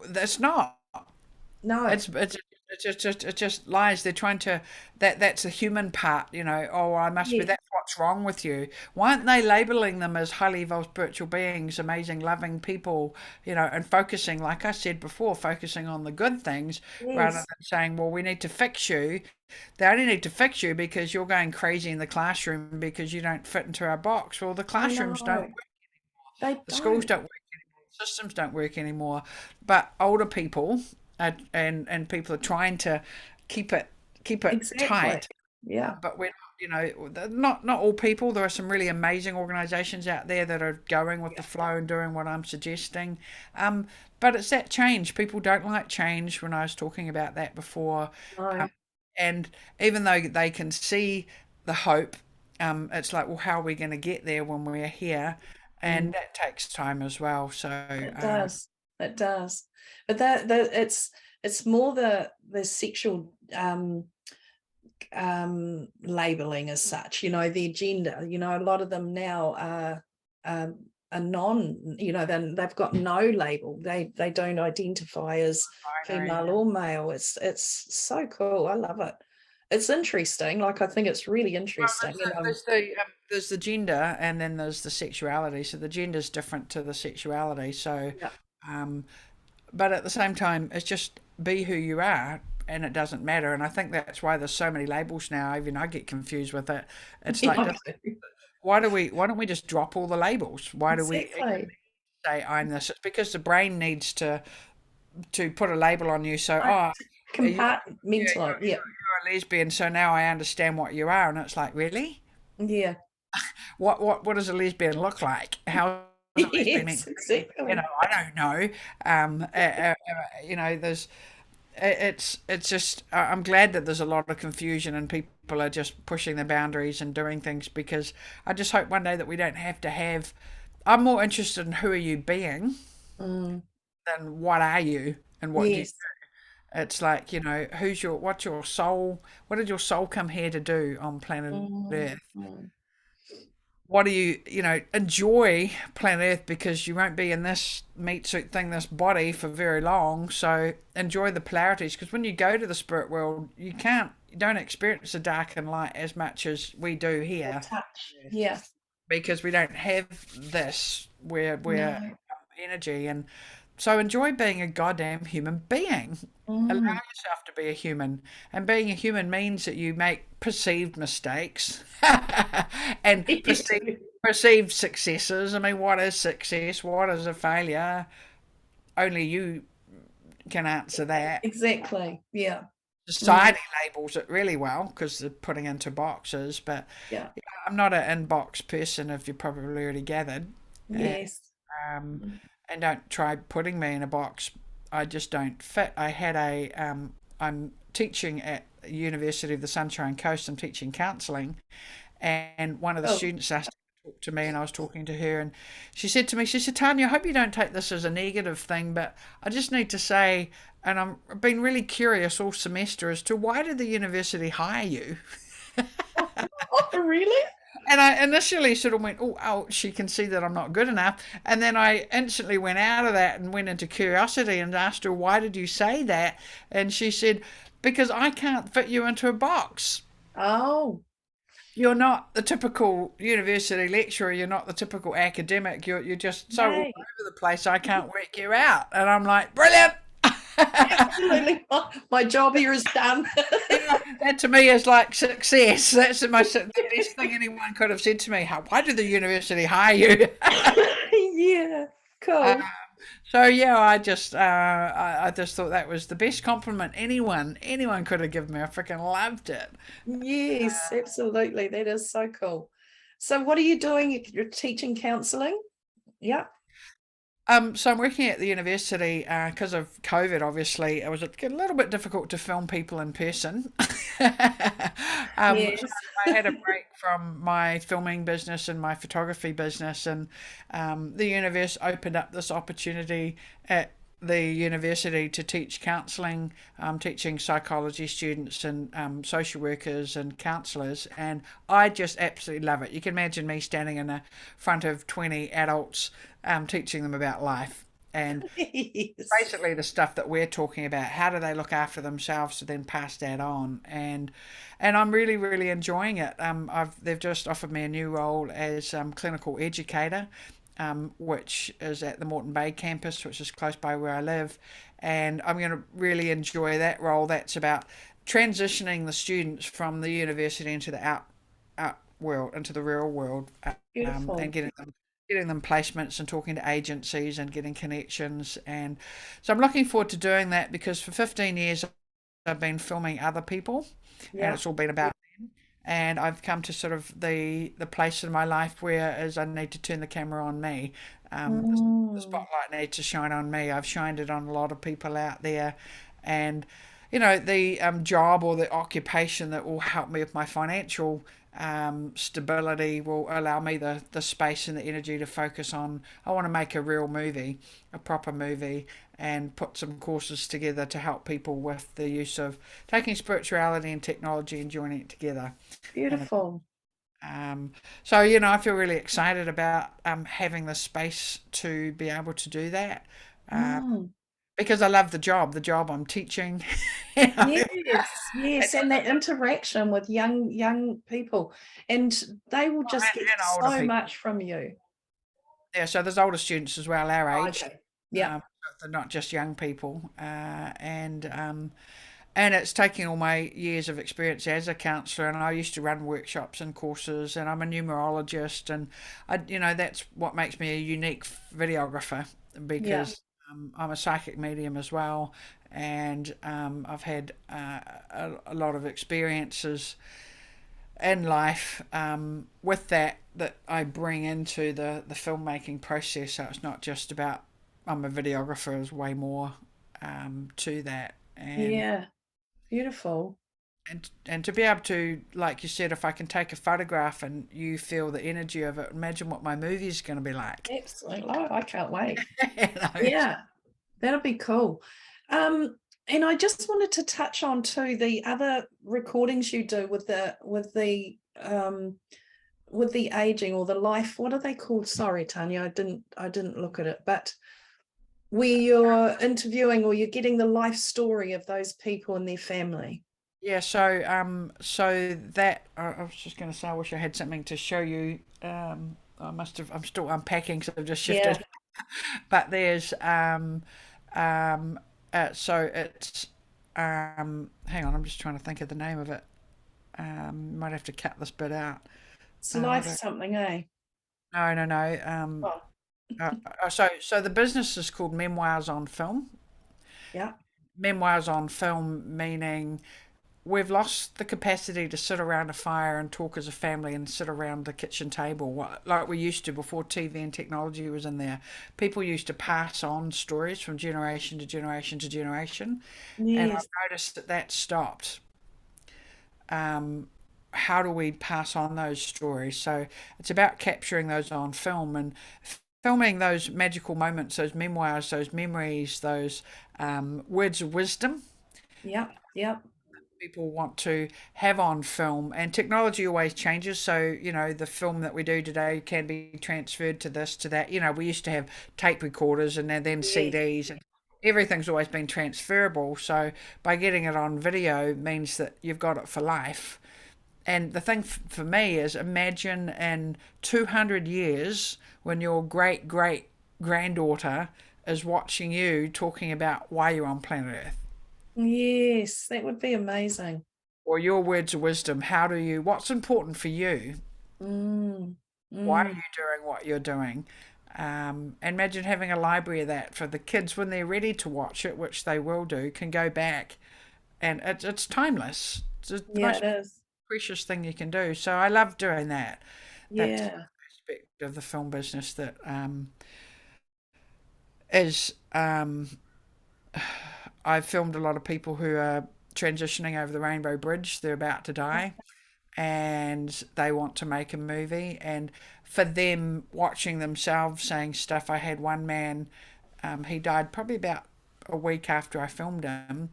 That's not. No. It's just lies. They're trying to that's the human part, Oh, I must be. Yeah. That's what's wrong with you. Why aren't they labeling them as highly evolved spiritual beings, amazing, loving people, and focusing, like I said before, focusing on the good things rather Yes. than saying, well, we need to fix you. They only need to fix you because you're going crazy in the classroom because you don't fit into our box. Well, the I classrooms don't know. work, They the schools don't. don't work, systems don't work anymore. But older people and people are trying to keep it keep it Exactly. tight. Yeah. But we're not all people. There are some really amazing organisations out there that are going with the flow and doing what I'm suggesting. But it's that change. People don't like change. When I was talking about that before, um, No. and even though they can see the hope, it's like, well, how are we going to get there when we're here? And Mm, that takes time as well. So, it does. It does. But that it's more the sexual labeling as such, the gender, a lot of them now are non, then they've got no label. They don't identify as binary. female or male. It's so cool. I love it. It's interesting. Like, I think it's really Well, interesting. there's the gender and then there's the sexuality. So the gender is different to the sexuality. So, Yeah. um, but at the same time, it's just be who you are, and it doesn't matter. And I think that's why there's so many labels now. Even I get confused with it. It's like, Yeah, I do. why don't we just drop all the labels? Why do we Exactly. say I'm this? It's because the brain needs to put a label on you. So, Like, you're, compartmentalize. Yeah. you're a lesbian. So now I understand what you are. And it's like, really? Yeah. What does a lesbian look like? How is a lesbian meant Yes, to be? exactly. I don't know. There's it's just I'm glad that there's a lot of confusion and people are just pushing the boundaries and doing things because I just hope one day that we don't have to have. I'm more interested in who are you being Mm, than what are you and what do you. yes. It's like what's your soul? What did your soul come here to do on planet Mm, Earth? mm, What do enjoy planet Earth because you won't be in this meat suit thing, this body for very long. So enjoy the polarities because when you go to the spirit world, you don't experience the dark and light as much as we do the here touch. Yeah. because we don't have this. We're No. energy and So enjoy being a goddamn human being. Allow Mm. yourself to be a human. And being a human means that you make perceived mistakes and perceived successes. I mean, what is success? What is a failure? Only you can answer that. Exactly. Yeah. Mm. Society labels it really well because they're putting into boxes, but Yeah. yeah, I'm not an inbox person, if you probably already gathered. And, Yes. um, Mm. and don't try putting me in a box. I just don't fit. I'm teaching at University of the Sunshine Coast. I'm teaching counselling, and one of the Oh. students asked to talk to me, and I was talking to her, and she said to me, she said, Tanya, I hope you don't take this as a negative thing, but I just need to say, and I've been really curious all semester as to why did the university hire you? Oh, really? And I initially sort of went, oh, ouch, she can see that I'm not good enough. And then I instantly went out of that and went into curiosity and asked her, why did you say that? And she said, because I can't fit you into a box. Oh, You're not the typical university lecturer. You're not the typical academic. You're just so all yay. over the place. I can't work you out. And I'm like, brilliant. Absolutely. My job here is done. Yeah, that to me is like success. That's the best thing anyone could have said to me. Why did the university hire you? Yeah. Uh, Cool. so yeah, I just thought that was the best compliment anyone could have given me. I freaking loved it. Yes, absolutely. That is so cool. So what are you doing? You're teaching counseling? Yeah. So I'm working at the university because of COVID. Obviously, it was a little bit difficult to film people in person. So Yes. I had a break from my filming business and my photography business, and the universe opened up this opportunity at the university to teach counselling, teaching psychology students and social workers and counsellors, and I just absolutely love it. You can imagine me standing in the front of 20 adults teaching them about life and Yes. basically the stuff that we're talking about. How do they look after themselves to then pass that on? And I'm really enjoying it. They've just offered me a new role as clinical educator, which is at the Moreton Bay campus, which is close by where I live. And I'm going to really enjoy that role. That's about transitioning the students from the university into the out world, into the real world, and Beautiful. getting them placements and talking to agencies and getting connections. And so I'm looking forward to doing that because for 15 years I've been filming other people, and Yeah. it's all been about them. And I've come to sort of the place in my life where as I need to turn the camera on me. The Mm. spotlight needs to shine on me. I've shined it on a lot of people out there, and the job or the occupation that will help me with my financial stability will allow me the space and the energy to focus on. I want to make a real movie, a proper movie, and put some courses together to help people with the use of taking spirituality and technology and joining it together. And Beautiful. so, I feel really excited about having the space to be able to do that. Uh, Mm. because I love the job I'm teaching. you know, Yes, it yes, and that doesn't, interaction with young people, and they will just get and older so people. much from you. Yeah, so there's older students as well, our Oh, age. okay. Yeah. They're not just young people, and it's taking all my years of experience as a counsellor, and I used to run workshops and courses, and I'm a numerologist, and that's what makes me a unique videographer Yeah. because I'm a psychic medium as well, and I've had a lot of experiences in life with that I bring into the filmmaking process. So it's not just about I'm a videographer. There's way more to that, Yeah. Beautiful. and to be able to, like you said, if I can take a photograph and you feel the energy of it, imagine what my movie is going to be like. Excellent. Oh, I can't wait. you know, Yeah, that'll be cool. Um, and I just wanted to touch on too the other recordings you do with the aging or the life. What are they called? Sorry, Tanya, I didn't look at it, but where you're interviewing or you're getting the life story of those people and their family. Yeah, so that I was just going to say, I wish I had something to show you. I must have. I'm still unpacking, so I've just Yeah. shifted. But there's um, so it's hang on, I'm just trying to think of the name of it. Might have to cut this bit out. It's I life don't, something, eh? no, no, no. Oh, So the business is called Memoirs on Film. yeah. Memoirs on film, meaning we've lost the capacity to sit around a fire and talk as a family and sit around the kitchen table like we used to before TV and technology was in there. People used to pass on stories from generation to generation to generation, and Yes. I've noticed that that stopped. How do we pass on those stories? So it's about capturing those on film and filming those magical moments, those memoirs, those memories, those words of wisdom Yep. Yep. people want to have on film. And technology always changes, so the film that we do today can be transferred to this, to that. We used to have tape recorders and then Yes. CDs, and everything's always been transferable. So by getting it on video means that you've got it for life. And the thing for me is, imagine in 200 years when your great great granddaughter is watching you talking about why you're on planet Earth, Yes. That would be amazing. or your words of wisdom. What's important for you? Mm. Why are Mm. you doing what you're doing? And imagine having a library of that for the kids when they're ready to watch it, which they will do, can go back, and it's timeless. It's the Yeah, most it is. precious thing you can do. So I love doing that. That's Yeah. aspect of the film business that is I've filmed a lot of people who are transitioning over the Rainbow Bridge. They're about to die and they want to make a movie. And for them, watching themselves saying stuff, I had one man, he died probably about a week after I filmed him.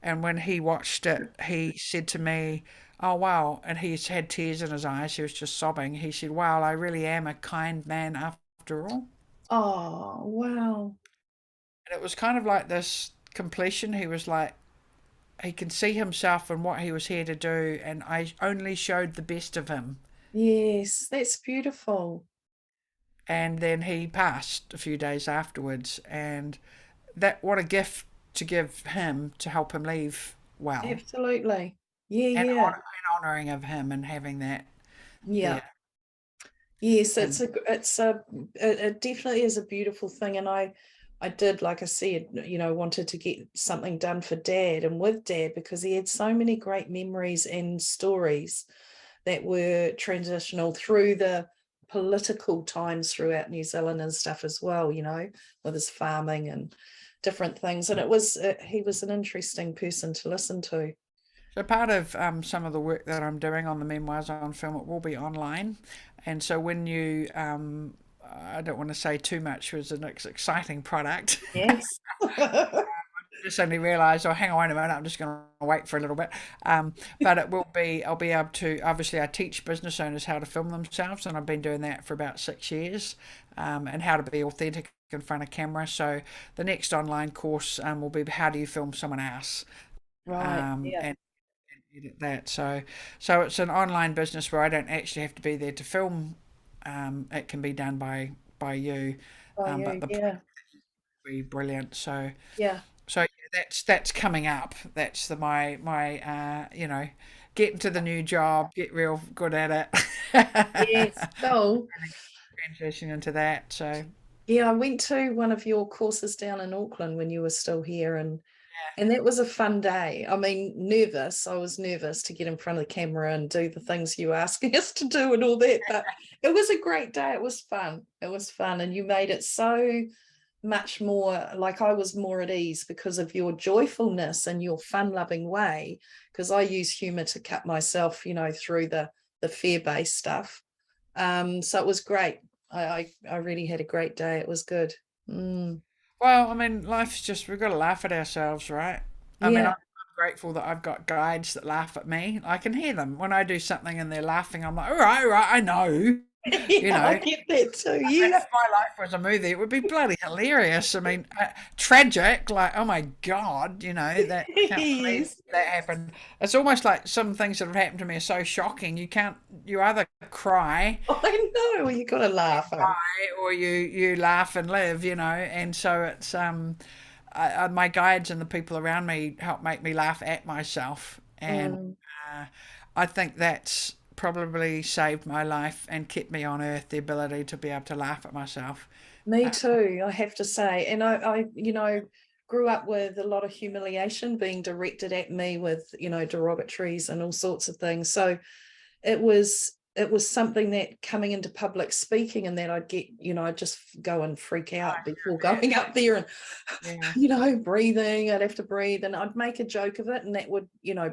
And when he watched it, he said to me, "Oh, wow." And he had tears in his eyes. He was just sobbing. He said, "Wow, I really am a kind man after all." Oh, wow. And it was kind of like this completion. He was like, he can see himself and what he was here to do, and I only showed the best of him. Yes, that's beautiful. And then he passed a few days afterwards, and that, what a gift to give him to help him leave well, Absolutely. Yeah, and, yeah. honoring of him and having that Yeah. there. Yes, And it definitely is a beautiful thing. And I did, like I said, wanted to get something done for Dad and with Dad because he had so many great memories and stories that were transitional through the political times throughout New Zealand and stuff as well, with his farming and different things. And he was an interesting person to listen to. so part of some of the work that I'm doing on the memoirs on film, it will be online. And so when you, I don't want to say too much, it's an exciting product. Yes. Just suddenly realised, oh, hang on a minute, I'm just going to wait for a little bit. But it will be, I'll be able to, obviously, I teach business owners how to film themselves, and I've been doing that for about 6 years, and how to be authentic in front of camera. So the next online course will be how do you film someone else, Right. Yeah. and edit that. So it's an online business where I don't actually have to be there to film. It can be done by you, Oh, but you. the product Yeah. will be brilliant. Yeah. So yeah, that's coming up. That's my get into the new job, get real good at it, Yes. Cool. transition into that. So Yeah, I went to one of your courses down in Auckland when you were still here, and that was a fun day. I mean, nervous. I was nervous to get in front of the camera and do the things you were asking us to do and all that, but it was a great day. It was fun. It was fun, and you made it so much more like I was more at ease because of your joyfulness and your fun-loving way. Because I use humor to cut myself, through the fear-based stuff. So it was great. I really had a great day. It was good. Mm. well, I mean, life's just we've got to laugh at ourselves, right? I mean, Yeah. I'm grateful that I've got guides that laugh at me. I can hear them when I do something and they're laughing. I'm like, all right, I know. You Yeah, I know, get that too. and Yeah. if my life was a movie, it would be bloody hilarious. I mean, tragic, like, oh my God, that I can't believe Yes. that happened. It's almost like some things that have happened to me are so shocking. You either cry I know. You got to laugh, eh? or you laugh and live, and so it's, my guides and the people around me help make me laugh at myself. And Mm. uh, I think that's probably saved my life and kept me on earth, the ability to be able to laugh at myself. Me Uh, too, I have to say. And I grew up with a lot of humiliation being directed at me with, derogatories and all sorts of things. So it was something that coming into public speaking and that I'd get, I'd just go and freak out before going up there and, yeah. breathing. I'd have to breathe and I'd make a joke of it and that would,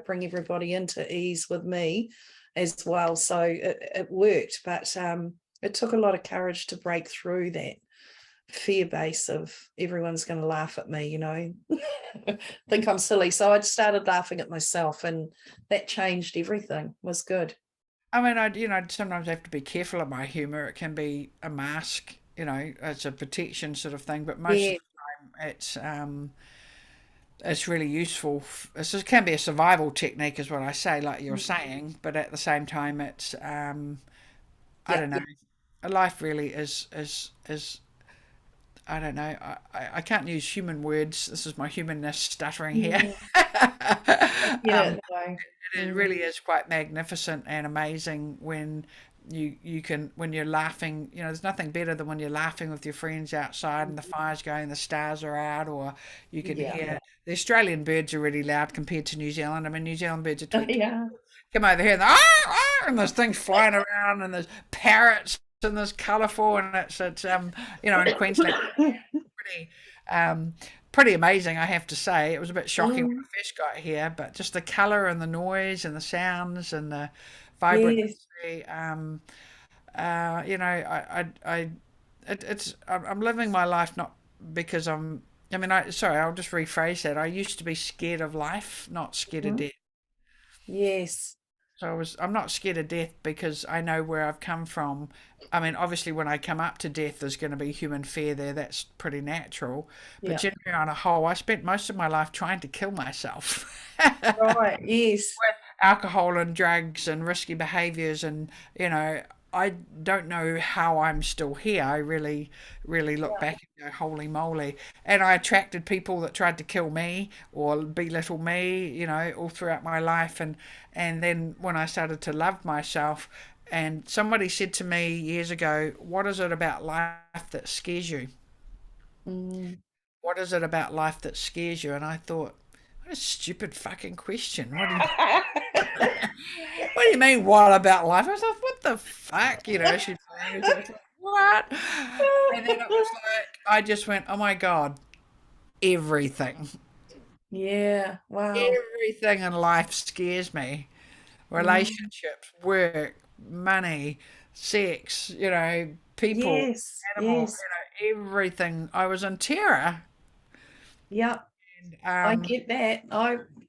bring everybody into ease with me as well. So it worked, but it took a lot of courage to break through that fear base of everyone's going to laugh at me, think I'm silly. So I started laughing at myself and that changed everything. It was good. I mean, sometimes have to be careful of my humor. It can be a mask, it's a protection sort of thing, but most of Yeah. the time it's really useful. It can be a survival technique, is what I say, like you're saying, but at the same time, it's I Yeah. don't know. Life really is. I don't know. I can't use human words. This is my humanness stuttering here. Yeah. Get um, it though. it really is quite magnificent and amazing when you can when you're laughing. There's nothing better than when you're laughing with your friends outside and the fire's going, the stars are out, or you can Yeah. hear the Australian birds are really loud compared to New Zealand. I mean, New Zealand birds are tweet Yeah. come over here and, and there's things flying around and there's parrots and there's colourful and it's in Queensland pretty um pretty amazing, I have to say. It was a bit shocking when Mm, I first got here, but just the colour and the noise and the sounds and the yes. vibrancy. I'm living my life not because I'll just rephrase that. I used to be scared of life, not scared of Mhm. death. Yes. So I'm not scared of death because I know where I've come from. I mean, obviously, when I come up to death, there's going to be human fear there. That's pretty natural. But Yeah. generally, on a whole, I spent most of my life trying to kill myself. Right. Yes. Alcohol and drugs and risky behaviors, and I don't know how I'm still here. I really, really look Yeah. back and go, holy moly. And I attracted people that tried to kill me or belittle me, all throughout my life. And then when I started to love myself, and somebody said to me years ago, what is it about life that scares you? Mm. What is it about life that scares you? And I thought, what a stupid fucking question. What do you mean, what about life? I was like, what the fuck? She's like, what? And then it was like, I just went, oh my God, everything. Yeah. Wow. Everything in life scares me. Mm. Relationships, work, money, sex, people, Yes. animals, Yes. everything. I was in terror. Yeah. And, I get that.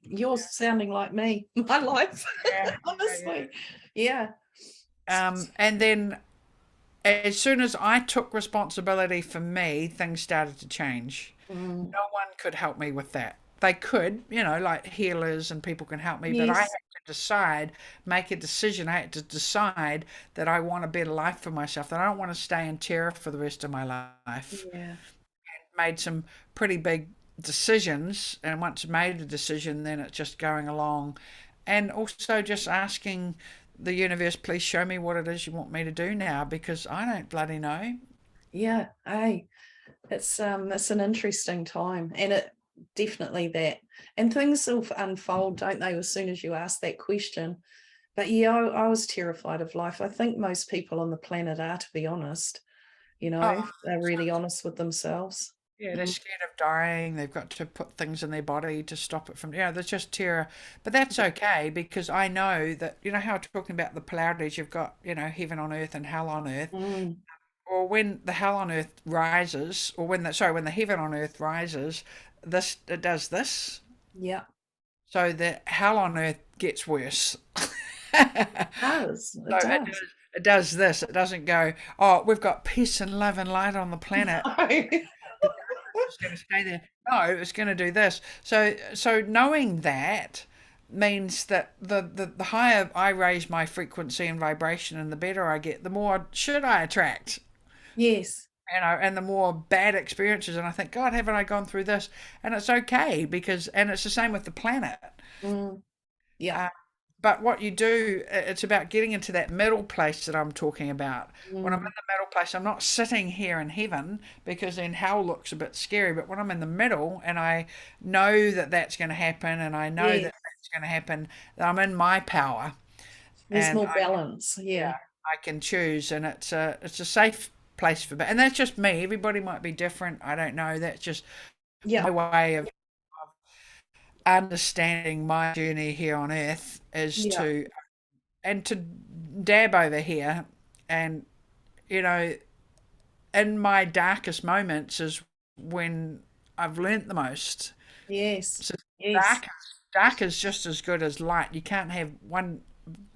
You're sounding like me. My life, yeah, yeah, honestly. Yeah. and then as soon as I took responsibility for me, things started to change. Mm. No one could help me with that. They could, like healers and people can help me, but I had Yes. to decide, make a decision. I had to decide that I want a better life for myself, that I don't want to stay in terror for the rest of my life. Yeah. Made some pretty big decisions, and once made a decision, then it's just going along. And also just asking the universe, please show me what it is you want me to do now, because I don't bloody know. Yeah. Hey, it's an interesting time, and it definitely that, and things will unfold, don't they, as soon as you ask that question. But yeah, I was terrified of life. I think most people on the planet are, to be honest. Oh, They're really honest with themselves. yeah, they're Mm. scared of dying. They've got to put things in their body to stop it from, there's just terror. But that's okay because I know that, how talking about the polarities, you've got, heaven on earth and hell on earth. Mm. Or when the hell on earth rises, or when the heaven on earth rises, it does this. Yeah. So the hell on earth gets worse. It does. So It does. It does this. It doesn't go, oh, we've got peace and love and light on the planet. It's just going to stay there. No, it's going to do this. So knowing that means that the higher I raise my frequency and vibration and the better I get, the more should I attract. Yes. And the more bad experiences. And I think, God, haven't I gone through this? And it's okay because, and it's the same with the planet. Mm. Yeah. Uh, but what you do, it's about getting into that middle place that I'm talking about. When I'm in Mm. the middle place, I'm not sitting here in heaven because then hell looks a bit scary. But when I'm in the middle and I know that that's going to happen and I know that Yes. that's going to happen, that I'm in my power There's and more balance. Yeah. I can choose, and it's a safe place for me. And that's just me. Everybody might be different. I don't know. That's just Yeah. my way of understanding my journey here on earth is Yeah. to dab over here and you know in my darkest moments is when I've learnt the most. Yes. So Yes. dark is just as good as light. You can't have one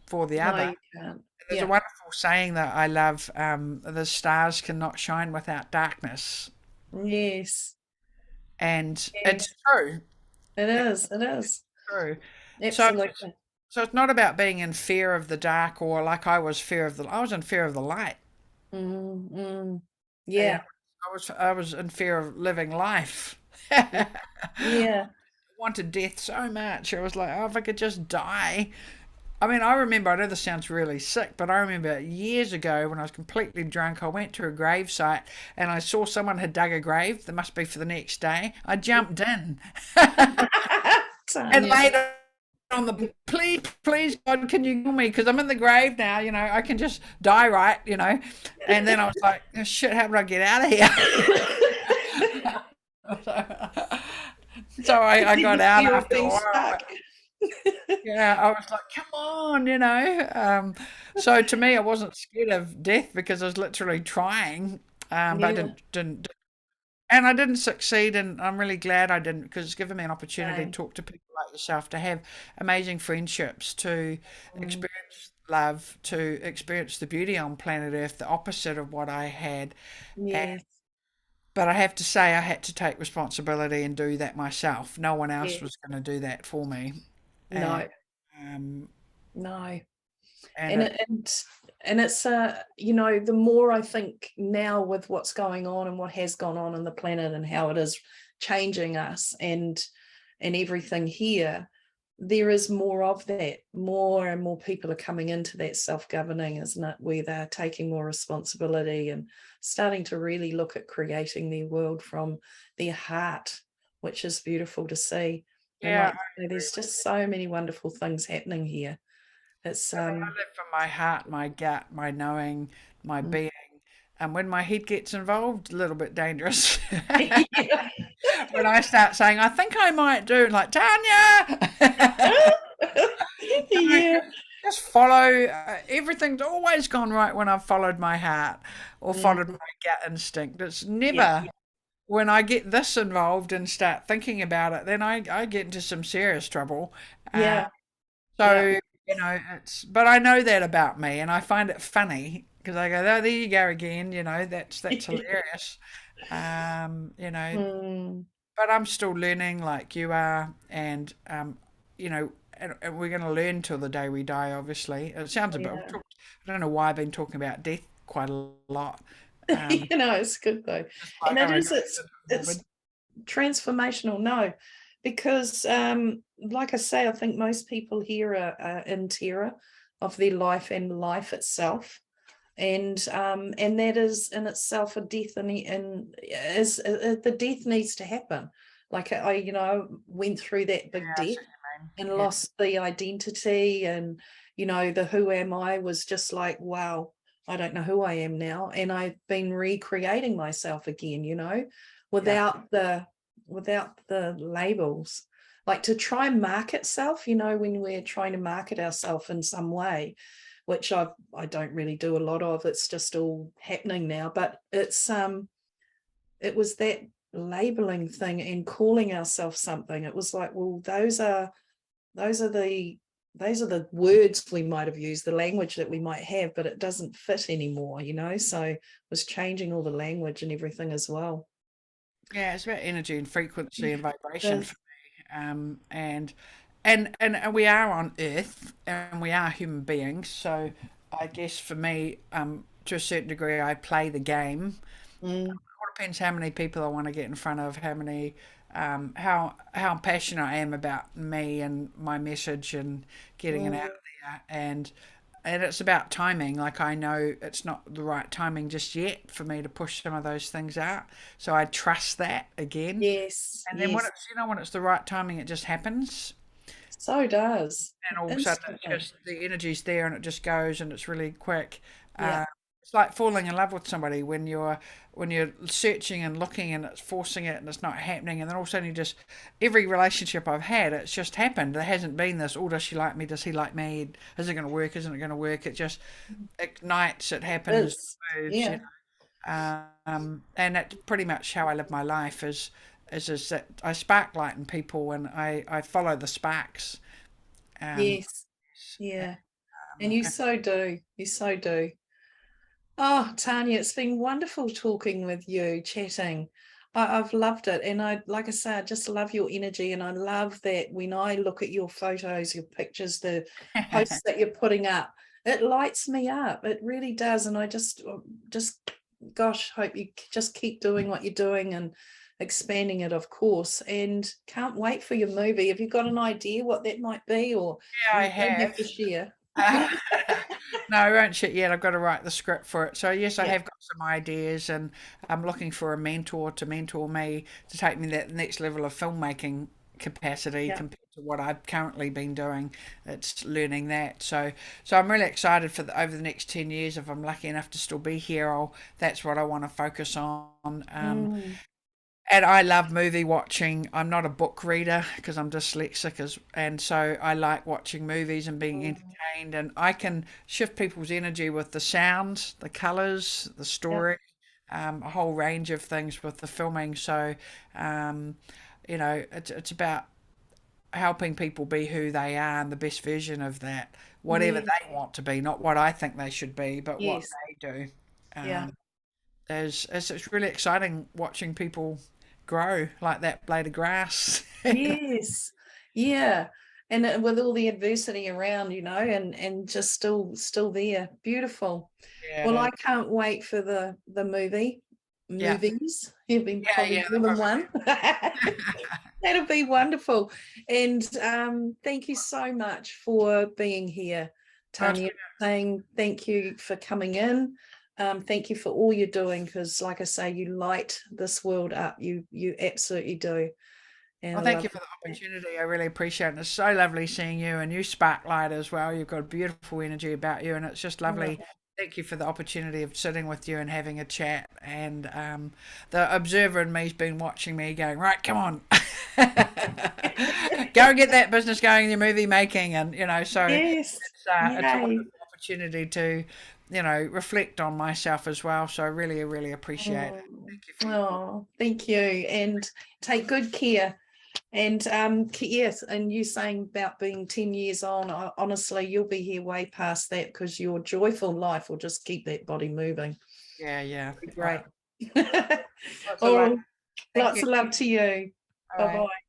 for the No, other. you can't. There's a Yeah. wonderful saying that I love, the stars cannot shine without darkness. Yes. And it's Yes. true. It It's is. It is. true. So Absolutely. so it's not about being in fear of the dark or like I was in fear of the light. Mm, mm. Yeah, Yeah. I was in fear of living life. Mm. Yeah. Wanted death so much. I was like, oh, if I could just die. I mean, I remember, I know this sounds really sick, but I remember years ago when I was completely drunk, I went to a grave site and I saw someone had dug a grave that must be for the next day. I jumped in and Tanya. laid on the, please, please, God, can you kill me? Because I'm in the grave now, I can just die, right, And then I was like, oh, shit, how do I get out of here? So I got out Fear of after a being while. stuck. Yeah, I was like, come on. So to me, I wasn't scared of death because I was literally trying, but I Yeah. didn't, and I didn't succeed, and I'm really glad I didn't because it's given me an opportunity to Same. talk to people like yourself, to have amazing friendships, to Mm. experience love, to experience the beauty on planet Earth, the opposite of what I had. And, Yes. but I have to say, I had to take responsibility and do that myself. No one else Yes. was going to do that for me, and No. um, No. and And it, it, and it's the more I think now with what's going on and what has gone on in the planet and how it is changing us and everything here, there is more of that. More and more people are coming into that self-governing, isn't it? Where they're taking more responsibility and starting to really look at creating their world from their heart, which is beautiful to see. And yeah, like, there's just so many wonderful things happening here. It's I mean, I live from my heart, my gut, my knowing, my mm. being. And when my head gets involved, a little bit dangerous. Yeah. When I start saying, I think I might do, like, Tanya! Yeah. Just follow. Everything's always gone right when I've followed my heart or Mm. followed my gut instinct. It's Yeah. never when I get this involved and start thinking about it, then I get into some serious trouble. Uh, Yeah. Yeah. So, but I know that about me and I find it funny because I go, oh, there you go again, that's hilarious. You know, Mm. but I'm still learning like you are, and and we're going to learn till the day we die, obviously. It sounds a bit, Yeah. I don't know why I've been talking about death quite a lot. Um, It's good though. just And like, oh it my is, God, it's transformational, no, because like I say, I think most people here are in terror of their life and life itself. And that is in itself a death, and is the death needs to happen. Like I went through that big yeah, I death see what you mean. and Yeah, lost the identity, and the who am I was just like, wow, I don't know who I am now, and I've been recreating myself again, yeah, without the labels, like to try and market self, when we're trying to market ourselves in some way, which I don't really do a lot of. It's just all happening now, but it was that labeling thing and calling ourselves something. It was like, well, those are the the words we might have used, the language that we might have, but it doesn't fit anymore, so it was changing all the language and everything as well. Yeah, it's about energy and frequency and vibration Yes. for me. And we are on Earth and we are human beings. So I guess for me, to a certain degree, I play the game. Mm, It depends how many people I want to get in front of, how passionate I am about me and my message and getting it out mm, there. And it's about timing. Like I know it's not the right timing just yet for me to push some of those things out. So I trust that again. yes, And then when yes. it's the right timing, it just happens. So does. And all of a sudden it's Instantly. just the energy's there and it just goes and it's really quick. Yeah. It's like falling in love with somebody when you're searching and looking and it's forcing it and it's not happening, and then all of a sudden you just every relationship I've had, it's just happened. There hasn't been this, oh, does she like me, does he like me, is it going to work, isn't it going to work? It just ignites, it happens, Is. moves, Yeah. and that's pretty much how I live my life is that I spark light in people and I follow the sparks. um, Yes. Yeah. And you so do. You so do. Oh, Tanya, it's been wonderful talking with you, chatting. I've loved it. And like I say, I just love your energy. And I love that when I look at your photos, your pictures, the posts that you're putting up, it lights me up. It really does. And I just, gosh, hope you just keep doing what you're doing and expanding it, of course. And can't wait for your movie. Have you got an idea what that might be? Or yeah, I you don't have have. to share? No, I won't shit yet. I've got to write the script for it. So yes, I Yeah. have got some ideas, and I'm looking for a mentor to mentor me to take me that next level of filmmaking capacity Yeah. compared to what I've currently been doing. It's learning that. So I'm really excited for over the next 10 years. If I'm lucky enough to still be here, that's what I want to focus on. Mm, And I love movie watching. I'm not a book reader because I'm dyslexic, and so I like watching movies and being mm, entertained. And I can shift people's energy with the sound, the colours, the yeah. story, a whole range of things with the filming. So, um, it's about helping people be who they are and the best version of that, whatever Yeah. they want to be, not what I think they should be, but what Yes. they do. Yeah. Um, it's really exciting watching people grow like that blade of grass. Yes. Yeah. And with all the adversity around, and just still there. Beautiful. Yeah, Well, it I is. can't wait for the Yeah, movies. You've been yeah, probably more than one. That'll be wonderful. And thank you so much for being here, that's Tanya. Saying thank you for coming in. Thank you for all you're doing, because, like I say, you light this world up. You absolutely do, and well, I thank love you for the that. opportunity. I really appreciate it. It's so lovely seeing you, and you sparklight as well. You've got beautiful energy about you, and it's just lovely. Oh, Thank you for the opportunity of sitting with you and having a chat. And the observer in me's been watching me, going, right, come on, go and get that business going in your movie making, and so yes. it's a Yay. wonderful opportunity to reflect on myself as well. So I really, really appreciate it. Oh, Thank you for your call. oh, thank you. And take good care. And yes, and you saying about being 10 years on, honestly, you'll be here way past that, because your joyful life will just keep that body moving. Yeah, yeah. Great. Lots of love. Oh, Thank lots you. of love to you. All Bye right. bye.